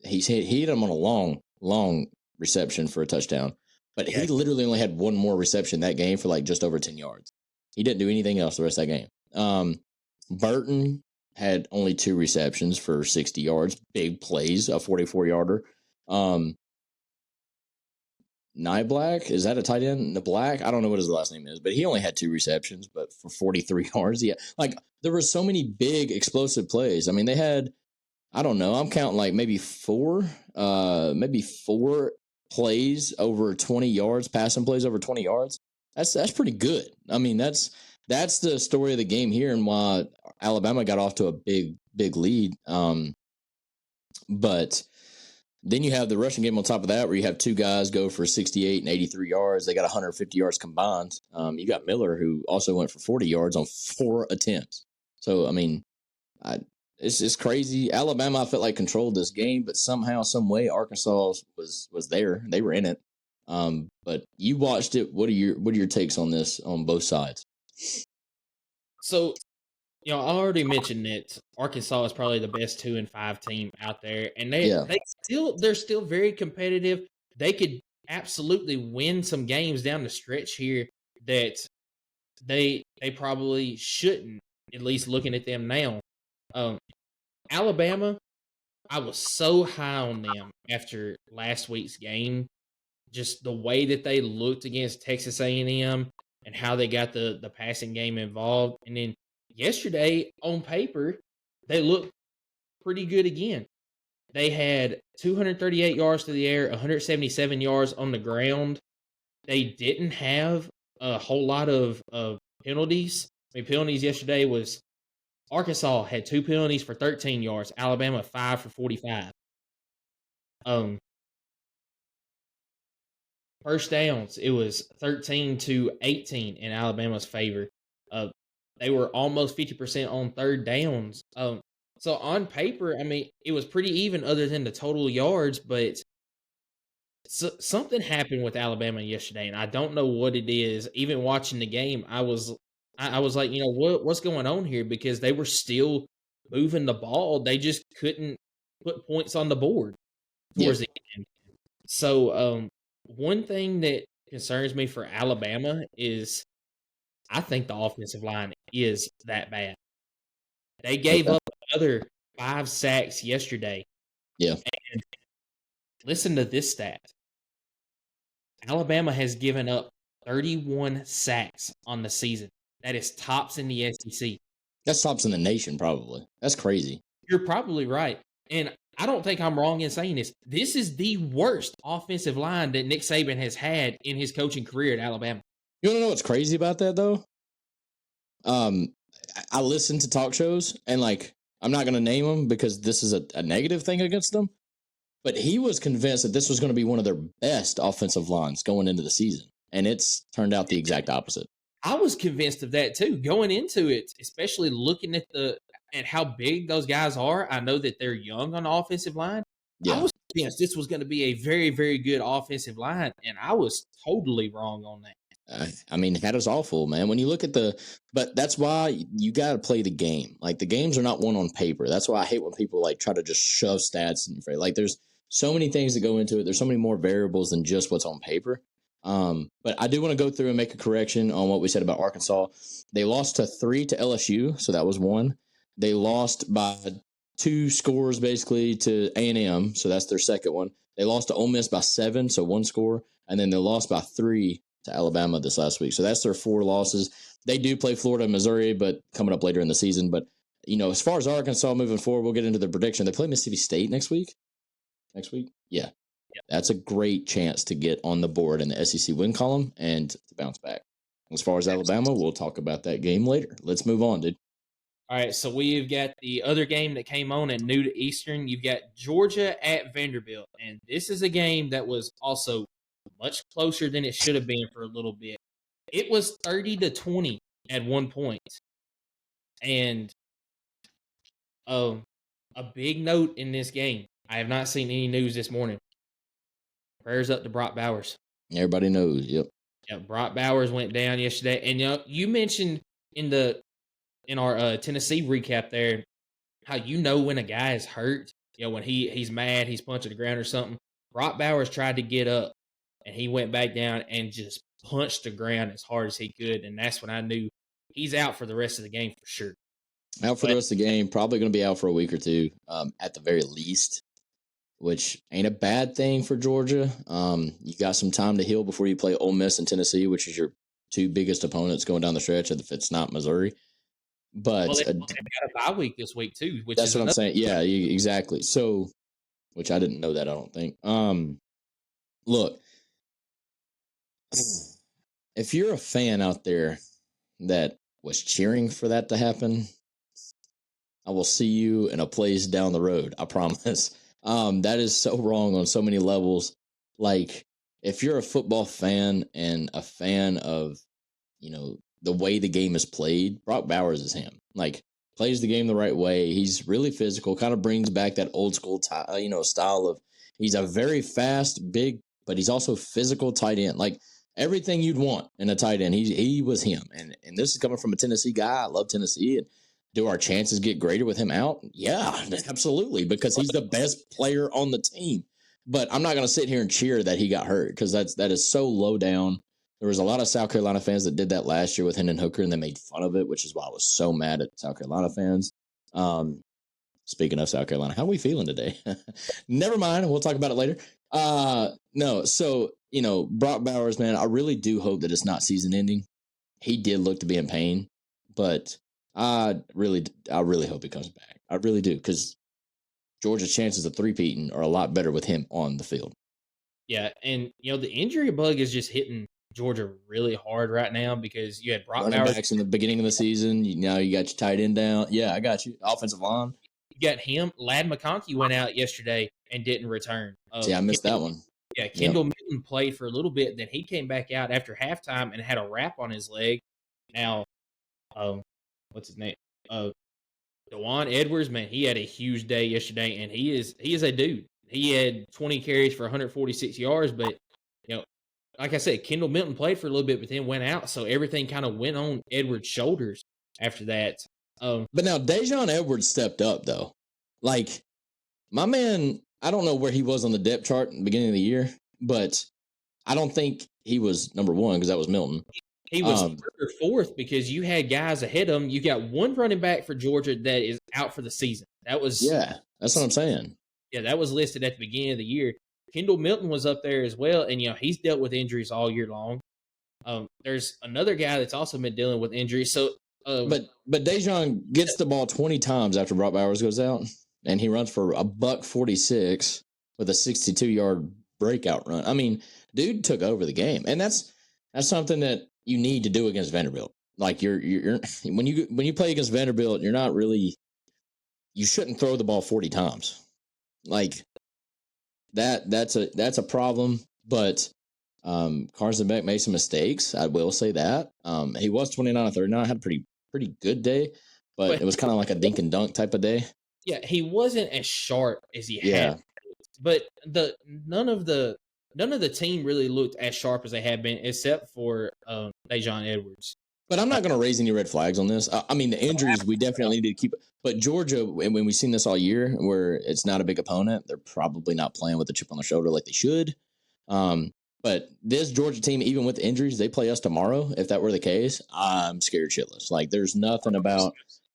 He hit him on a long reception for a touchdown, but he literally only had one more reception that game for like just over 10 yards. He didn't do anything else the rest of that game. Burton had only 2 receptions for 60 yards, big plays, a 44-yarder. Nyblack, is that a tight end? The Black? I don't know what his last name is, but he only had 2 receptions, but for 43 yards. Yeah, like there were so many big explosive plays. I mean, they had, I don't know, I'm counting like maybe 4 plays over 20 yards, passing plays over 20 yards. That's pretty good. I mean, that's the story of the game here and why Alabama got off to a big lead. But then you have the rushing game on top of that where you have 2 guys go for 68 and 83 yards. They got 150 yards combined. You got Miller, who also went for 40 yards on 4 attempts. So, I mean, it's crazy. Alabama, I felt like, controlled this game, but somehow, some way, Arkansas was there. They were in it. But you watched it. What are your takes on this on both sides? So, I already mentioned that Arkansas is probably the best 2-5 team out there, and they're still very competitive. They could absolutely win some games down the stretch here that they probably shouldn't. At least looking at them now, Alabama, I was so high on them after last week's game. Just the way that they looked against Texas A&M and how they got the passing game involved. And then yesterday, on paper, they looked pretty good again. They had 238 yards to the air, 177 yards on the ground. They didn't have a whole lot of penalties. I mean, penalties yesterday was Arkansas had 2 penalties for 13 yards. Alabama 5 for 45. First downs, it was 13-18 in Alabama's favor. They were almost 50% on third downs. So on paper, I mean, it was pretty even other than the total yards, but something happened with Alabama yesterday, and I don't know what it is. Even watching the game, I was like, what's going on here? Because they were still moving the ball. They just couldn't put points on the board towards the end. So, one thing that concerns me for Alabama is I think the offensive line is that bad. They gave up another 5 sacks yesterday. Yeah. And listen to this stat. Alabama has given up 31 sacks on the season. That is tops in the SEC. That's tops in the nation, probably. That's crazy. You're probably right. And I don't think I'm wrong in saying this. This is the worst offensive line that Nick Saban has had in his coaching career at Alabama. You want to know what's crazy about that though? I listen to talk shows, and like, I'm not going to name them because this is a negative thing against them. But he was convinced that this was going to be one of their best offensive lines going into the season, and it's turned out the exact opposite. I was convinced of that too going into it, especially looking at how big those guys are. I know that they're young on the offensive line. Yeah. I was convinced this was going to be a very, very good offensive line, and I was totally wrong on that. I mean, that is awful, man. When you look at but that's why you got to play the game. Like, the games are not won on paper. That's why I hate when people like try to just shove stats in your face. Like, there's so many things that go into it. There's so many more variables than just what's on paper. But I do want to go through and make a correction on what we said about Arkansas. They lost 3 to LSU, so that was 1. They lost by 2 scores basically to A&M, so that's their second one. They lost to Ole Miss by 7, so 1 score, and then they lost by 3 to Alabama this last week. So that's their 4 losses. They do play Florida and Missouri, but coming up later in the season. But, as far as Arkansas moving forward, we'll get into the prediction. They play Mississippi State next week. Yeah. That's a great chance to get on the board in the SEC win column and to bounce back. As far as Alabama, we'll talk about that game later. Let's move on, dude. All right, so we've got the other game that came on at noon to Eastern. You've got Georgia at Vanderbilt, and this is a game that was also much closer than it should have been for a little bit. It was 30-20 at one point. And a big note in this game, I have not seen any news this morning. Prayers up to Brock Bowers. Everybody knows, yep. Yeah, Brock Bowers went down yesterday. And you mentioned in our Tennessee recap there how when a guy is hurt, when he's mad, he's punching the ground or something. Brock Bowers tried to get up, and he went back down and just punched the ground as hard as he could. And that's when I knew he's out for the rest of the game for sure. Out for the rest of the game, probably going to be out for a week or two at the very least, which ain't a bad thing for Georgia. You got some time to heal before you play Ole Miss and Tennessee, which is your 2 biggest opponents going down the stretch if it's not Missouri. But they've got a bye week this week too. That's what I'm saying. Yeah, exactly. So, which I didn't know that, I don't think. Look, if you're a fan out there that was cheering for that to happen, I will see you in a place down the road. I promise. That is so wrong on so many levels. Like, if you're a football fan and a fan of, the way the game is played, Brock Bowers is him. Like, plays the game the right way. He's really physical, kind of brings back that old school, style of, he's a very fast, big, but he's also physical tight end. Like, everything you'd want in a tight end, he was him. And this is coming from a Tennessee guy. I love Tennessee. And do our chances get greater with him out? Yeah, absolutely, because he's the best player on the team. But I'm not going to sit here and cheer that he got hurt, because that is so low down. There was a lot of South Carolina fans that did that last year with Hendon Hooker, and they made fun of it, which is why I was so mad at South Carolina fans. Speaking of South Carolina, how are we feeling today? Never mind. We'll talk about it later. No, so, Brock Bowers, man, I really do hope that it's not season ending. He did look to be in pain, but I really hope he comes back. I really do, because Georgia's chances of three-peating are a lot better with him on the field. Yeah, and, the injury bug is just hitting Georgia really hard right now, because you had Brock Bowers backs in the beginning of the season. Now you got your tight end down. Yeah, I got you. Offensive line. You got him. Ladd McConkey went out yesterday and didn't return. I missed that one. Yeah, Kendall Milton played for a little bit. Then he came back out after halftime and had a wrap on his leg. Now, what's his name? Dewan Edwards, man, he had a huge day yesterday, and he is a dude. He had 20 carries for 146 yards, but like I said, Kendall Milton played for a little bit, but then went out, so everything kind of went on Edwards' shoulders after that. But now Dejon Edwards stepped up, though. Like, my man, I don't know where he was on the depth chart in the beginning of the year, but I don't think he was number one, because that was Milton. He was third or fourth, because you had guys ahead of him. You got one running back for Georgia that is out for the season. That's what I'm saying. Yeah, that was listed at the beginning of the year. Kendall Milton was up there as well, and he's dealt with injuries all year long. There's another guy that's also been dealing with injuries. So, but Dejon gets the ball 20 times after Brock Bowers goes out, and he runs for $146 with a 62-yard breakout run. I mean, dude took over the game, and that's something that you need to do against Vanderbilt. Like you're when you play against Vanderbilt, you're not really, you shouldn't throw the ball 40 times. Like that's a problem. But Carson Beck made some mistakes. I will say that. He was 29 of 39, had a pretty good day, but it was kind of like a dink and dunk type of day. Yeah, he wasn't as sharp as he had, but none of the team really looked as sharp as they had been, except for Dejon Edwards. But I'm not going to raise any red flags on this. I mean, the injuries we definitely need to keep. But Georgia, when we've seen this all year, where it's not a big opponent, they're probably not playing with a chip on their shoulder like they should. But this Georgia team, even with injuries, they play us tomorrow. If that were the case, I'm scared shitless. Like there's nothing about,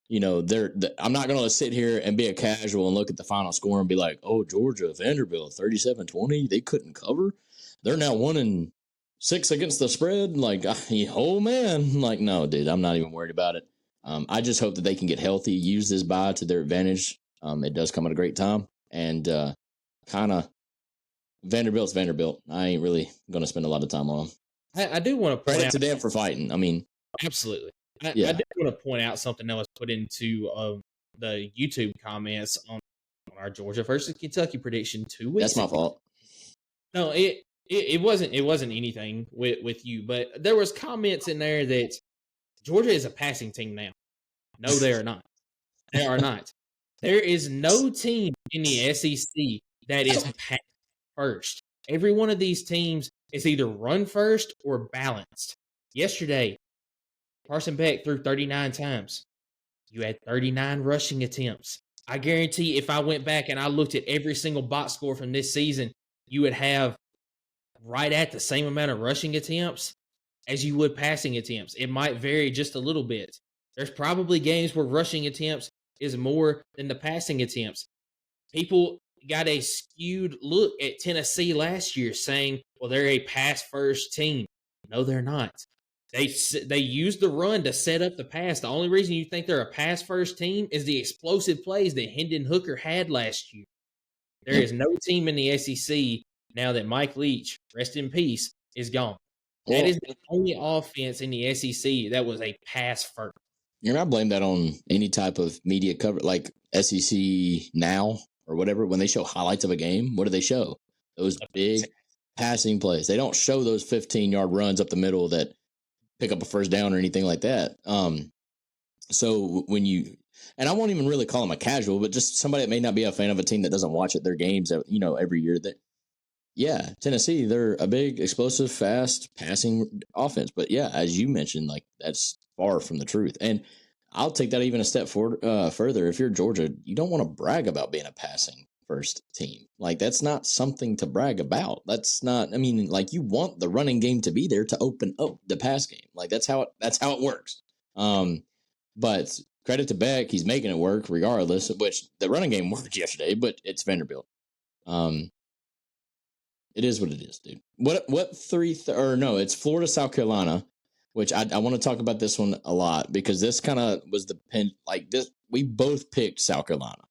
I'm not going to sit here and be a casual and look at the final score and be like, oh, Georgia, Vanderbilt, 37-20, they couldn't cover. They're now 1-6 against the spread. Like, oh man, like, no, dude, I'm not even worried about it. I just hope that they can get healthy, use this bye to their advantage. It does come at a great time, and kind of Vanderbilt's Vanderbilt. I ain't really going to spend a lot of time on them. I do want to point credit out to them for fighting. I mean, absolutely. I do want to point out something that was put into the YouTube comments on our Georgia versus Kentucky prediction 2 weeks. That's my fault. No, it wasn't anything with you, but there was comments in there that Georgia is a passing team now. No, they are not. They are not. There is no team in the SEC that is pass first. Every one of these teams is either run first or balanced. Yesterday, Carson Beck threw 39 times. You had 39 rushing attempts. I guarantee if I went back and I looked at every single box score from this season, you would have right at the same amount of rushing attempts as you would passing attempts. It might vary just a little bit. There's probably games where rushing attempts is more than the passing attempts. People got a skewed look at Tennessee last year saying, well, they're a pass-first team. No, they're not. They used the run to set up the pass. The only reason you think they're a pass-first team is the explosive plays that Hendon Hooker had last year. There is no team in the SEC now that Mike Leach, rest in peace, is gone. That is the only offense in the SEC that was a pass first. You're not blame that on any type of media cover, like SEC Now or whatever. When they show highlights of a game, what do they show? Those big passing plays. They don't show those 15-yard runs up the middle that pick up a first down or anything like that. So when you, and I won't even really call them a casual, but just somebody that may not be a fan of a team that doesn't watch their games, every year. That, yeah, Tennessee, they're a big, explosive, fast passing offense. But yeah, as you mentioned, like that's far from the truth. And I'll take that even a step forward, further. If you're Georgia, you don't want to brag about being a passing first team. Like that's not something to brag about. That's not, I mean, like you want the running game to be there to open up the pass game. Like that's how it works. But credit to Beck, he's making it work regardless, which the running game worked yesterday, but it's Vanderbilt. It is what it is, dude. It's Florida, South Carolina, which I want to talk about this one a lot because this kind of was the pin, like this, we both picked South Carolina.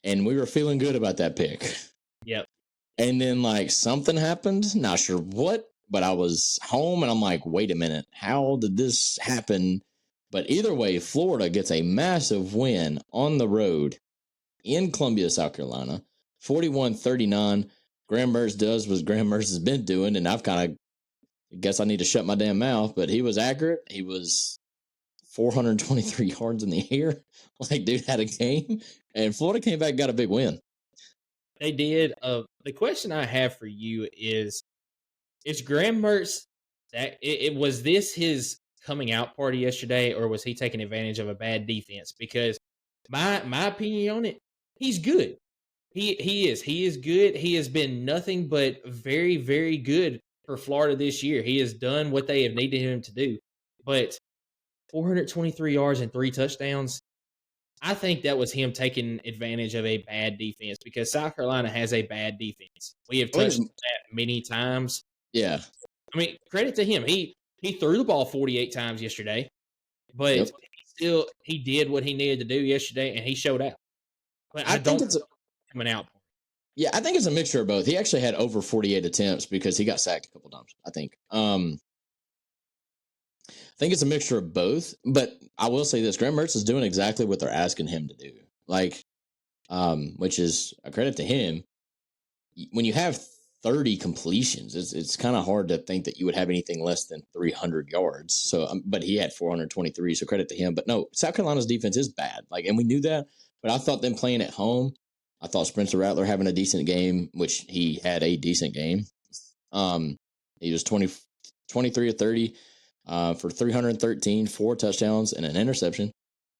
And we were feeling good about that pick. Yep. And then, like, something happened. Not sure what, but I was home and I'm like, wait a minute. How did this happen? But either way, Florida gets a massive win on the road in Columbia, South Carolina. 41-39. Graham Mertz does what Graham Mertz has been doing. And I've kind of, guess I need to shut my damn mouth. But he was accurate. He was 423 yards in the air. Like, dude had a game. And Florida came back and got a big win. They did. The question I have for you is Graham Mertz, was this his coming out party yesterday, or was he taking advantage of a bad defense? Because my opinion on it, he's good. He is good. He has been nothing but very, very good for Florida this year. He has done what they have needed him to do. But 423 yards and 3 touchdowns, I think that was him taking advantage of a bad defense because South Carolina has a bad defense. We have touched that many times. Yeah. I mean, credit to him. He threw the ball 48 times yesterday, but he did what he needed to do yesterday, and he showed out. But I don't think it's coming out. Yeah, I think it's a mixture of both. He actually had over 48 attempts because he got sacked a couple times, I think. think it's a mixture of both. But I will say this: Graham Mertz is doing exactly what they're asking him to do. Like, which is a credit to him. When you have 30 completions, it's kind of hard to think that you would have anything less than 300 yards. So, but he had 423, so credit to him. But no, South Carolina's defense is bad. Like, and we knew that. But I thought them playing at home, I thought Spencer Rattler having a decent game, which he had a decent game. He was 23 or 30 for 313, 4 touchdowns, and an interception.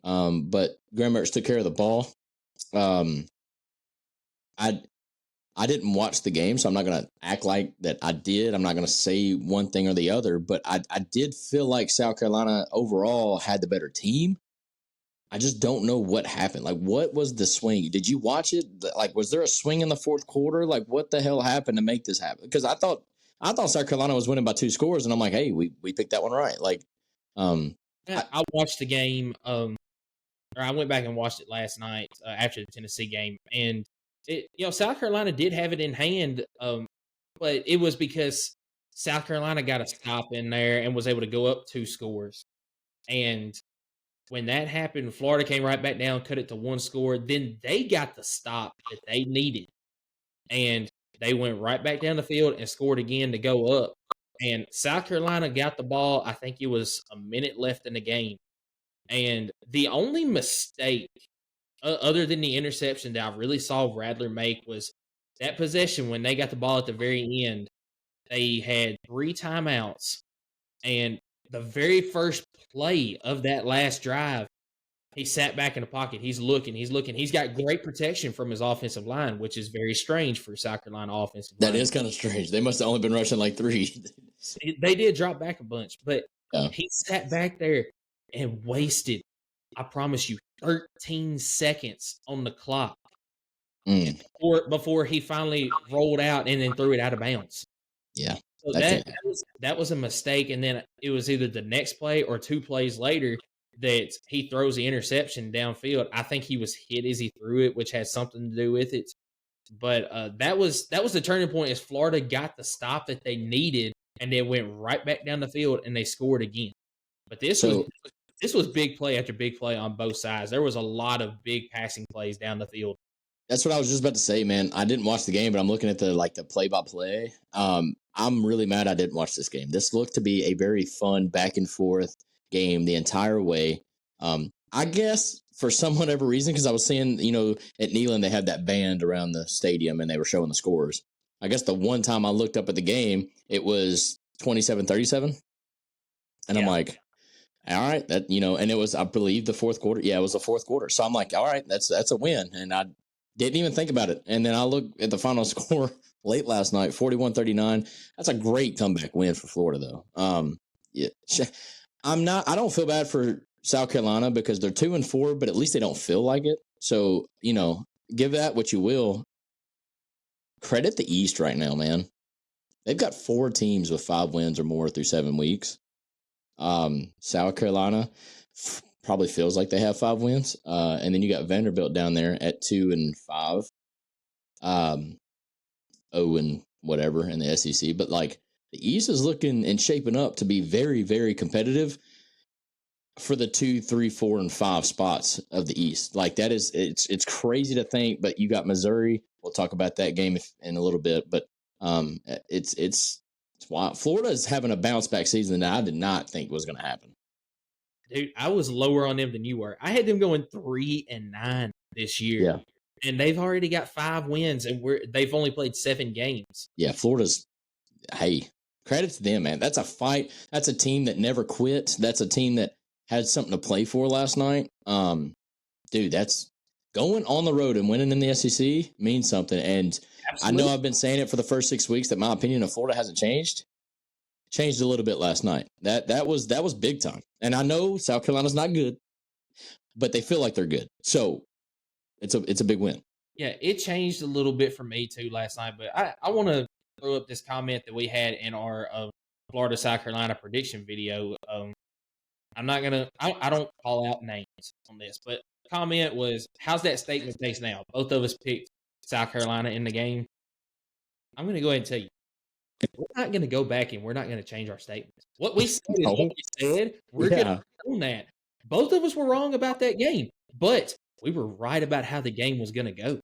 But Graham Mertz took care of the ball. I didn't watch the game, so I'm not going to act like that I did. I'm not going to say one thing or the other, but I did feel like South Carolina overall had the better team. I just don't know what happened. Like, what was the swing? Did you watch it? Like, was there a swing in the fourth quarter? Like, what the hell happened to make this happen? Because I thought South Carolina was winning by 2 scores, and I'm like, hey, we picked that one right. Like, I watched the game. Or I went back and watched it last night after the Tennessee game, and South Carolina did have it in hand, but it was because South Carolina got a stop in there and was able to go up 2 scores. And when that happened, Florida came right back down, cut it to 1 score. Then they got the stop that they needed, and they went right back down the field and scored again to go up. And South Carolina got the ball. I think it was a minute left in the game. And the only mistake other than the interception that I really saw Rattler make was that possession when they got the ball at the very end. They had 3 timeouts, and the very first play of that last drive, he sat back in the pocket. He's looking. He's got great protection from his offensive line, which is very strange for South Carolina offensive line. That is kind of strange. They must have only been rushing like 3. They did drop back a bunch, but he sat back there and wasted, I promise you, 13 seconds on the clock before he finally rolled out and then threw it out of bounds. Yeah. So that was a mistake. And then it was either the next play or 2 plays later that he throws the interception downfield. I think he was hit as he threw it, which has something to do with it. But that was the turning point as Florida got the stop that they needed and then went right back down the field and they scored again. But this was big play after big play on both sides. There was a lot of big passing plays down the field. That's what I was just about to say, man. I didn't watch the game, but I'm looking at the play-by-play. I'm really mad I didn't watch this game. This looked to be a very fun back and forth game the entire way. I guess for some whatever reason, because I was seeing, at Neyland they had that band around the stadium and they were showing the scores. I guess the one time I looked up at the game, it was 27-37. And I'm like, all right, that, and it was, I believe, the fourth quarter. Yeah, it was the fourth quarter. So I'm like, all right, that's a win. And I didn't even think about it. And then I looked at the final score late last night, 41-39. That's a great comeback win for Florida, though. I don't feel bad for South Carolina because they're 2-4, but at least they don't feel like it. So, give that what you will. Credit the East right now, man. They've got 4 teams with 5 wins or more through 7 weeks. South Carolina probably feels like they have 5 wins. And then you got Vanderbilt down there at 2-5. 0 and whatever in the SEC. But the East is looking and shaping up to be very, very competitive for the 2, 3, 4, and 5 spots of the East. That is, it's crazy to think, but you got Missouri. We'll talk about that game in a little bit, but it's wild. Florida is having a bounce back season that I did not think was going to happen. Dude, I was lower on them than you were. I had them going 3-9 this year. Yeah. And they've already got 5 wins, and they've only played 7 games. Yeah, Florida's, hey, credit to them, man. That's a fight. That's a team that never quit. That's a team that had something to play for last night. Dude, that's going on the road and winning in the SEC means something. And absolutely. I know I've been saying it for the first 6 weeks that my opinion of Florida hasn't changed. Changed a little bit last night. That was big time. And I know South Carolina's not good, but they feel like they're good. So it's a big win. Yeah, it changed a little bit for me too last night, but I want to throw up this comment that we had in our Florida South Carolina prediction video. I'm not gonna. I don't call out names on this, but the comment was, "How's that statement taste now?" Both of us picked South Carolina in the game. I'm gonna go ahead and tell you, we're not going to go back and we're not going to change our statements. What we said is No. what we said. We're going to own that. Both of us were wrong about that game, but we were right about how the game was going to go.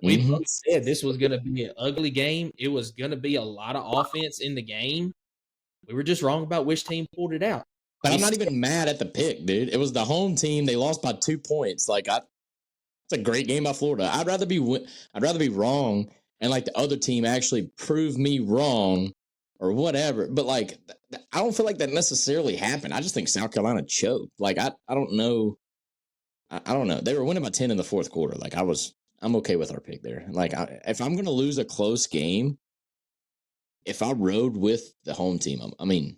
We both said this was going to be an ugly game. It was going to be a lot of offense in the game. We were just wrong about which team pulled it out. But I'm not even mad at the pick, dude. It was the home team. They lost by 2 points. Like, it's a great game by Florida. I'd rather be wrong and like the other team actually prove me wrong or whatever. But like, I don't feel like that necessarily happened. I just think South Carolina choked. Like, I don't know. I don't know. They were winning by 10 in the fourth quarter. Like, I'm okay with our pick there. Like, if I'm going to lose a close game, if I rode with the home team, I mean,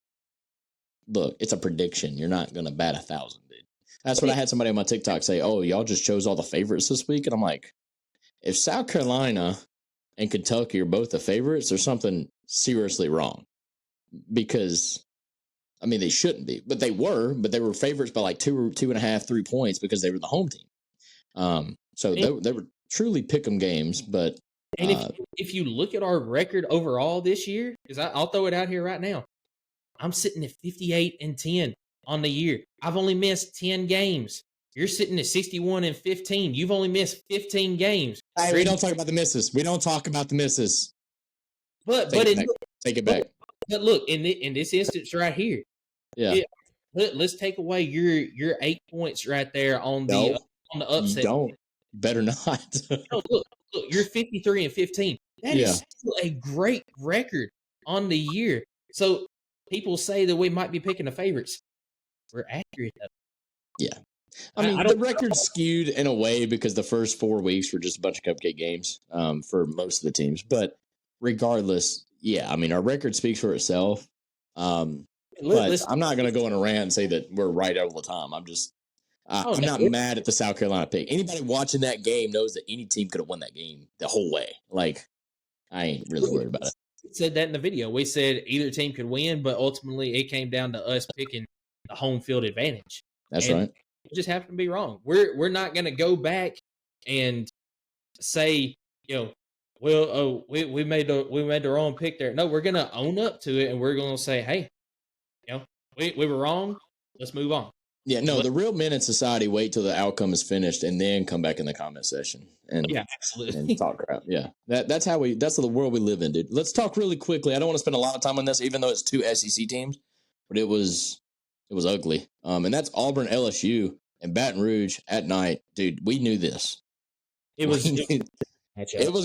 look, it's a prediction. You're not going to bat 1,000, dude. That's what I had somebody on my TikTok say, oh, y'all just chose all the favorites this week. And I'm like, if South Carolina and Kentucky are both the favorites, there's something seriously wrong. Because, I mean, they shouldn't be. But they were favorites by like 2.5, 3 points because they were the home team. So they were truly pick'em games. But and if you look at our record overall this year, because I'll throw it out here right now, I'm sitting at 58-10 on the year. I've only missed 10 games. You're sitting at 61-15. You've only missed 15 games. Hey, we don't talk about the misses. We don't talk about the misses. Take it back. But look, in this instance right here, let's take away your 8 points right there on the upset. Better not. No, look, you're 53-15. That is still a great record on the year. So people say that we might be picking the favorites. We're accurate though. Yeah. I mean, the record's skewed in a way because the first 4 weeks were just a bunch of cupcake games for most of the teams. But regardless, I mean, our record speaks for itself. But I'm not going to go on a rant and say that we're right all the time. I'm not mad at the South Carolina pick. Anybody watching that game knows that any team could have won that game the whole way. Like, I ain't really worried about it. We said that in the video. We said either team could win, but ultimately it came down to us picking the home field advantage. That's right. We just happen to be wrong. We're not going to go back and say, we made the wrong pick there. No, we're going to own up to it, and we're going to say, hey, we were wrong. Let's move on. Yeah, no, the real men in society wait till the outcome is finished and then come back in the comment section and talk crap. Yeah, that's the world we live in, dude. Let's talk really quickly. I don't want to spend a lot of time on this, even though it's 2 SEC teams, but it was ugly. And that's Auburn, LSU, and Baton Rouge at night, dude. We knew this. It was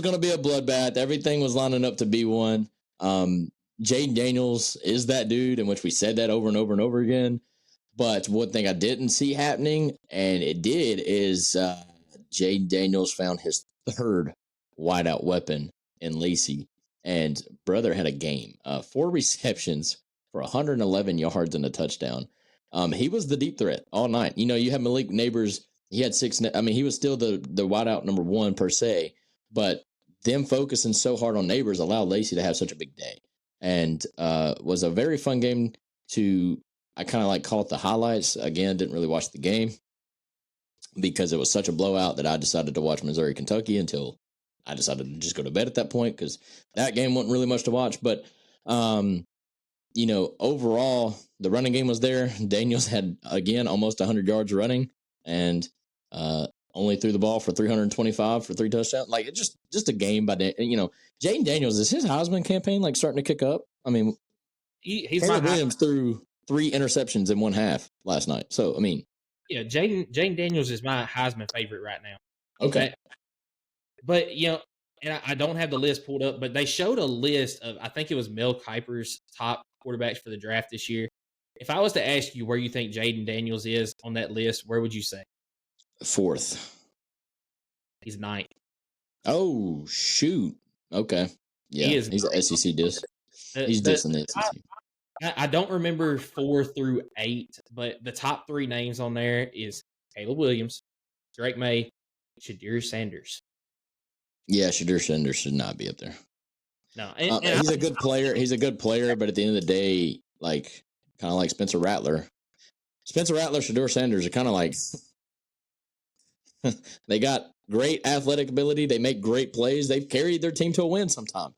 going to be a bloodbath. Everything was lining up to be one. Jaden Daniels is that dude, in which we said that over and over and over again. But one thing I didn't see happening, and it did, is Jaden Daniels found his third wideout weapon in Lacey. And brother had a game. 4 receptions for 111 yards and a touchdown. He was the deep threat all night. You have Malik Neighbors. He had 6. I mean, he was still the wideout number 1 per se. But them focusing so hard on Neighbors allowed Lacey to have such a big day. And was a very fun game I kind of like caught the highlights. Again, didn't really watch the game because it was such a blowout that I decided to watch Missouri, Kentucky until I decided to just go to bed at that point because that game wasn't really much to watch. But, overall, the running game was there. Daniels had, again, almost 100 yards running and only threw the ball for 325 for 3 touchdowns. Like, it's just a game by day. Jaden Daniels, is his Heisman campaign like starting to kick up? I mean, he's Williams threw 3 interceptions in 1 half last night. So, I mean. Yeah, Jaden Daniels is my Heisman favorite right now. Okay. But, and I don't have the list pulled up, but they showed a list of, I think it was Mel Kiper's top quarterbacks for the draft this year. If I was to ask you where you think Jaden Daniels is on that list, where would you say? 4th. He's 9th. Oh, shoot. Okay. Yeah, he's an SEC diss. He's dissing the SEC. I don't remember 4 through 8, but the top 3 names on there is Caleb Williams, Drake May, Shadir Sanders. Yeah, Shadir Sanders should not be up there. No, he's a good player. He's a good player, but at the end of the day, like kind of like Spencer Rattler, Shadir Sanders are kind of like they got great athletic ability. They make great plays. They've carried their team to a win sometime.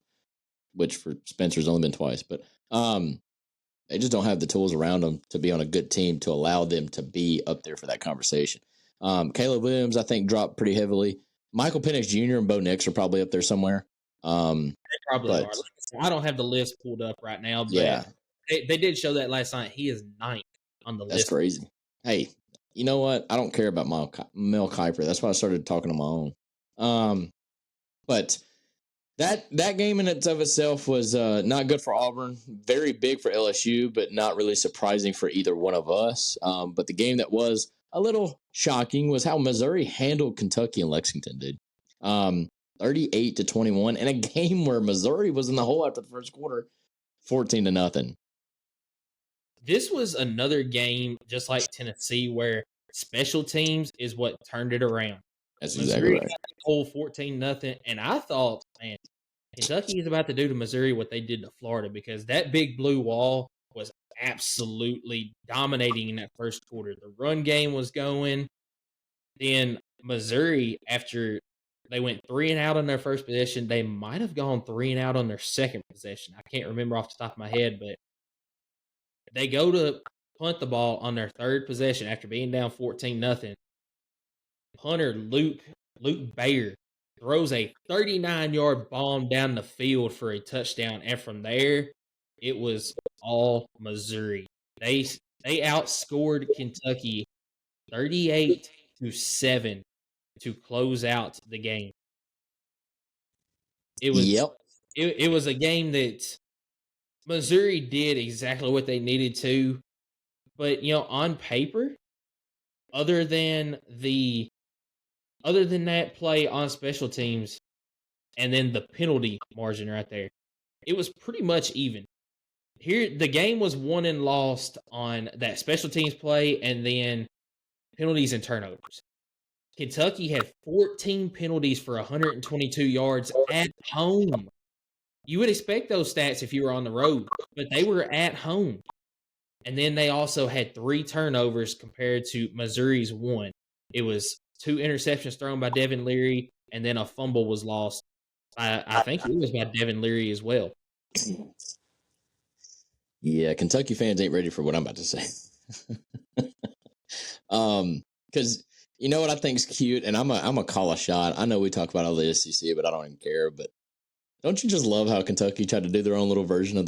which for Spencer's only been twice. But they just don't have the tools around them to be on a good team to allow them to be up there for that conversation. Caleb Williams, I think, dropped pretty heavily. Michael Penix Jr. and Bo Nix are probably up there somewhere. They probably are. I don't have the list pulled up right now, but they did show that last night. He is 9th on the list. That's crazy. Hey, you know what? I don't care about Mel Kiper. That's why I started talking on my own. But that game in and of itself was not good for Auburn. Very big for LSU, but not really surprising for either one of us. But the game that was a little shocking was how Missouri handled Kentucky and Lexington, dude. 38-21 in a game where Missouri was in the hole after the first quarter, 14-0. This was another game, just like Tennessee, where special teams is what turned it around. That's exactly right. Whole 14-0, and I thought, man, Kentucky is about to do to Missouri what they did to Florida, because that big blue wall was absolutely dominating in that first quarter. The run game was going. Then Missouri, after they went 3-and-out on their first possession, they might have gone 3-and-out on their second possession. I can't remember off the top of my head, but they go to punt the ball on their third possession after being down 14-0. Punter Luke Bayer throws a 39-yard bomb down the field for a touchdown, and from there, it was all Missouri. They outscored Kentucky 38-7 to close out the game. It was a game that Missouri did exactly what they needed to, but on paper, other than that play on special teams and then the penalty margin right there, it was pretty much even. Here, the game was won and lost on that special teams play and then penalties and turnovers. Kentucky had 14 penalties for 122 yards at home. You would expect those stats if you were on the road, but they were at home. And then they also had 3 turnovers compared to Missouri's 1. It was 2 interceptions thrown by Devin Leary, and then a fumble was lost. I think it was by Devin Leary as well. Yeah, Kentucky fans ain't ready for what I'm about to say. Because you know what I think's cute, and I'm a call a shot. I know we talk about all the SEC, but I don't even care. But don't you just love how Kentucky tried to do their own little version of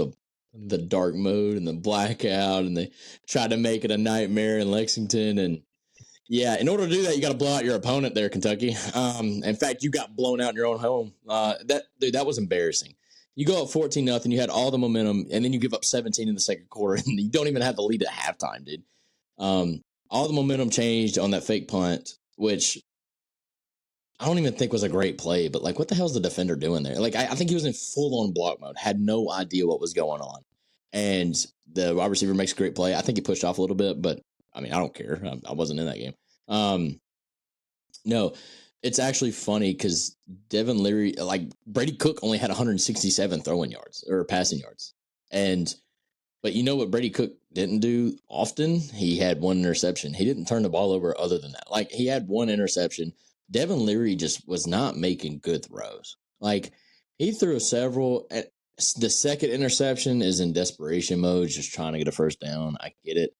the dark mode and the blackout, and they tried to make it a nightmare in Lexington? And yeah, in order to do that, you got to blow out your opponent there, Kentucky. In fact, you got blown out in your own home. That was embarrassing. You go up 14-0, you had all the momentum, and then you give up 17 in the second quarter, and you don't even have the lead at halftime, dude. All the momentum changed on that fake punt, which I don't even think was a great play, but what the hell is the defender doing there? I think he was in full-on block mode, had no idea what was going on. And the wide receiver makes a great play. I think he pushed off a little bit, but, I don't care. I wasn't in that game. No, it's actually funny because Devin Leary, Brady Cook only had 167 throwing yards or passing yards. But you know what Brady Cook didn't do often? He had 1 interception. He didn't turn the ball over other than that. He had 1 interception. Devin Leary just was not making good throws. He threw several. The second interception is in desperation mode, just trying to get a first down. I get it.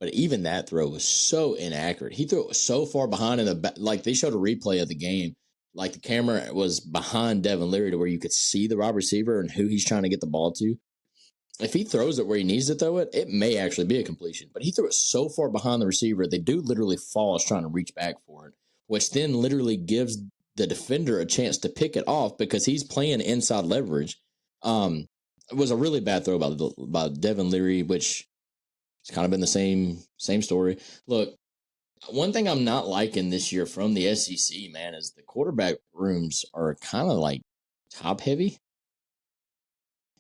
But even that throw was so inaccurate. He threw it so far behind in the back. They showed a replay of the game. The camera was behind Devin Leary to where you could see the wide receiver and who he's trying to get the ball to. If he throws it where he needs to throw it, it may actually be a completion. But he threw it so far behind the receiver, they do literally fall as trying to reach back for it, which then literally gives the defender a chance to pick it off because he's playing inside leverage. It was a really bad throw by Devin Leary, which it's kind of been the same story. Look, one thing I'm not liking this year from the SEC, man, is the quarterback rooms are kind of top heavy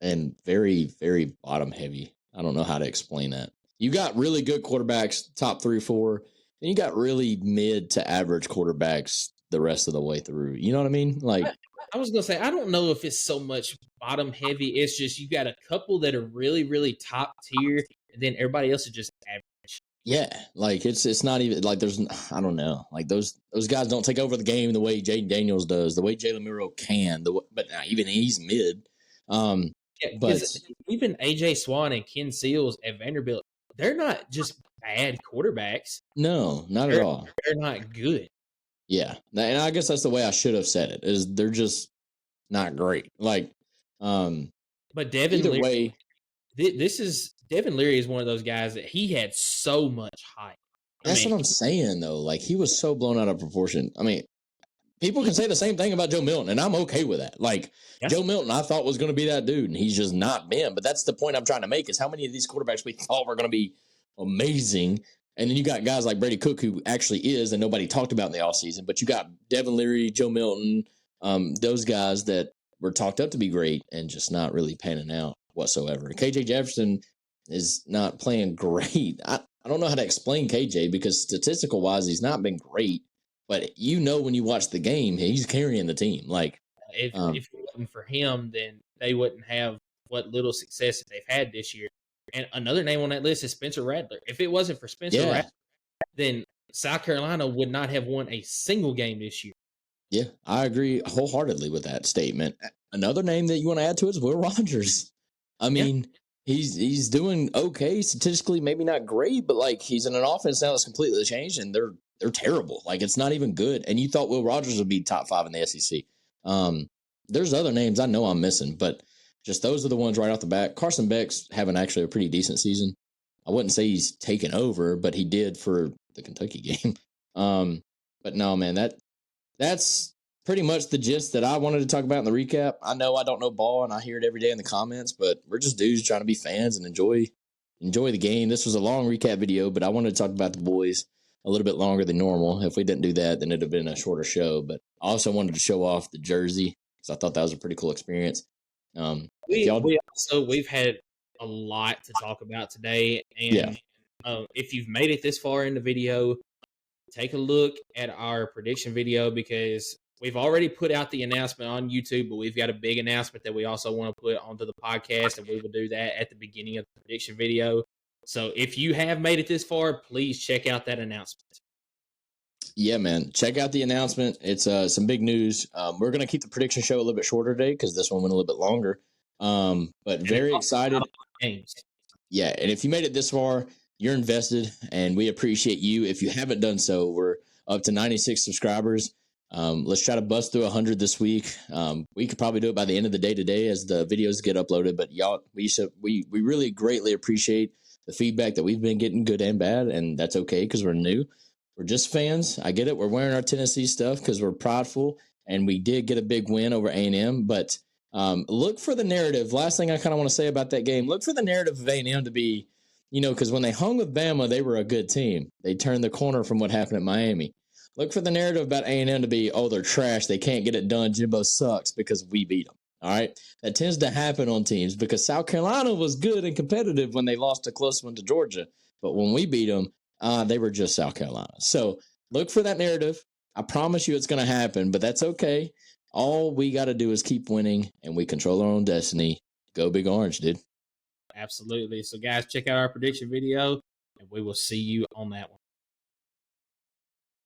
and very, very bottom heavy. I don't know how to explain that. You got really good quarterbacks, top 3, 4, and you got really mid to average quarterbacks the rest of the way through. You know what I mean? I was going to say, I don't know if it's so much bottom heavy. It's just you got a couple that are really, really top tier, and then everybody else is just average. Yeah, it's not even there's, I don't know, those guys don't take over the game the way Jaden Daniels does, the way Jalen Miro can, but even he's mid. But even AJ Swan and Ken Seals at Vanderbilt, they're not just bad quarterbacks. No, not at all. They're not good. Yeah, and I guess that's the way I should have said it. Is they're just not great. Like, but Devin either Leary, way, Devin Leary is one of those guys that he had so much hype. That's what I'm saying, though. Like, he was so blown out of proportion. I mean, people can say the same thing about Joe Milton, and I'm okay with that. Like, Joe Milton, I thought was going to be that dude, and he's just not been. But that's the point I'm trying to make, is how many of these quarterbacks we thought were going to be amazing, and then you got guys like Brady Cook, who actually is, and nobody talked about in the offseason. But you got Devin Leary, Joe Milton, those guys that were talked up to be great and just not really panning out whatsoever. KJ Jefferson is not playing great. I don't know how to explain KJ, because statistical wise, he's not been great. But when you watch the game, he's carrying the team. Like, if it wasn't for him, then they wouldn't have what little success that they've had this year. And another name on that list is Spencer Rattler. If it wasn't for Spencer Rattler, then South Carolina would not have won a single game this year. Yeah, I agree wholeheartedly with that statement. Another name that you want to add to it is Will Rogers. I mean, he's doing okay statistically, maybe not great, but like, he's in an offense now that's completely changed, and they're terrible. Like, it's not even good. And you thought Will Rogers would be top 5 in the SEC. There's other names I know I'm missing, but just those are the ones right off the bat. Carson Beck's having actually a pretty decent season. I wouldn't say he's taken over, but he did for the Kentucky game. But no, man, that's pretty much the gist that I wanted to talk about in the recap. I know I don't know ball, and I hear it every day in the comments, but we're just dudes trying to be fans and enjoy the game. This was a long recap video, but I wanted to talk about the boys a little bit longer than normal. If we didn't do that, then it'd have been a shorter show. But I also wanted to show off the jersey, because I thought that was a pretty cool experience. We've had a lot to talk about today, and if you've made it this far in the video, take a look at our prediction video, because we've already put out the announcement on YouTube, but we've got a big announcement that we also want to put onto the podcast, and we will do that at the beginning of the prediction video. So if you have made it this far, please check out that announcement. Yeah, man. Check out the announcement. It's some big news. We're going to keep the prediction show a little bit shorter today, because this one went a little bit longer. But very excited. Yeah, and if you made it this far, you're invested, and we appreciate you. If you haven't done so, we're up to 96 subscribers. Let's try to bust through 100 this week. We could probably do it by the end of the day today as the videos get uploaded. But y'all, we really greatly appreciate the feedback that we've been getting, good and bad, and that's okay, because we're new. We're just fans. I get it. We're wearing our Tennessee stuff because we're prideful, and we did get a big win over A&M. But look for the narrative. Last thing I kind of want to say about that game, look for the narrative of A&M to be, because when they hung with Bama, they were a good team. They turned the corner from what happened at Miami. Look for the narrative about A&M to be, oh, they're trash, they can't get it done, Jimbo sucks, because we beat them. All right? That tends to happen on teams, because South Carolina was good and competitive when they lost a close one to Georgia. But when we beat them, they were just South Carolina. So look for that narrative. I promise you it's going to happen, but that's okay. All we got to do is keep winning, and we control our own destiny. Go Big Orange, dude. Absolutely. So, guys, check out our prediction video, and we will see you on that one.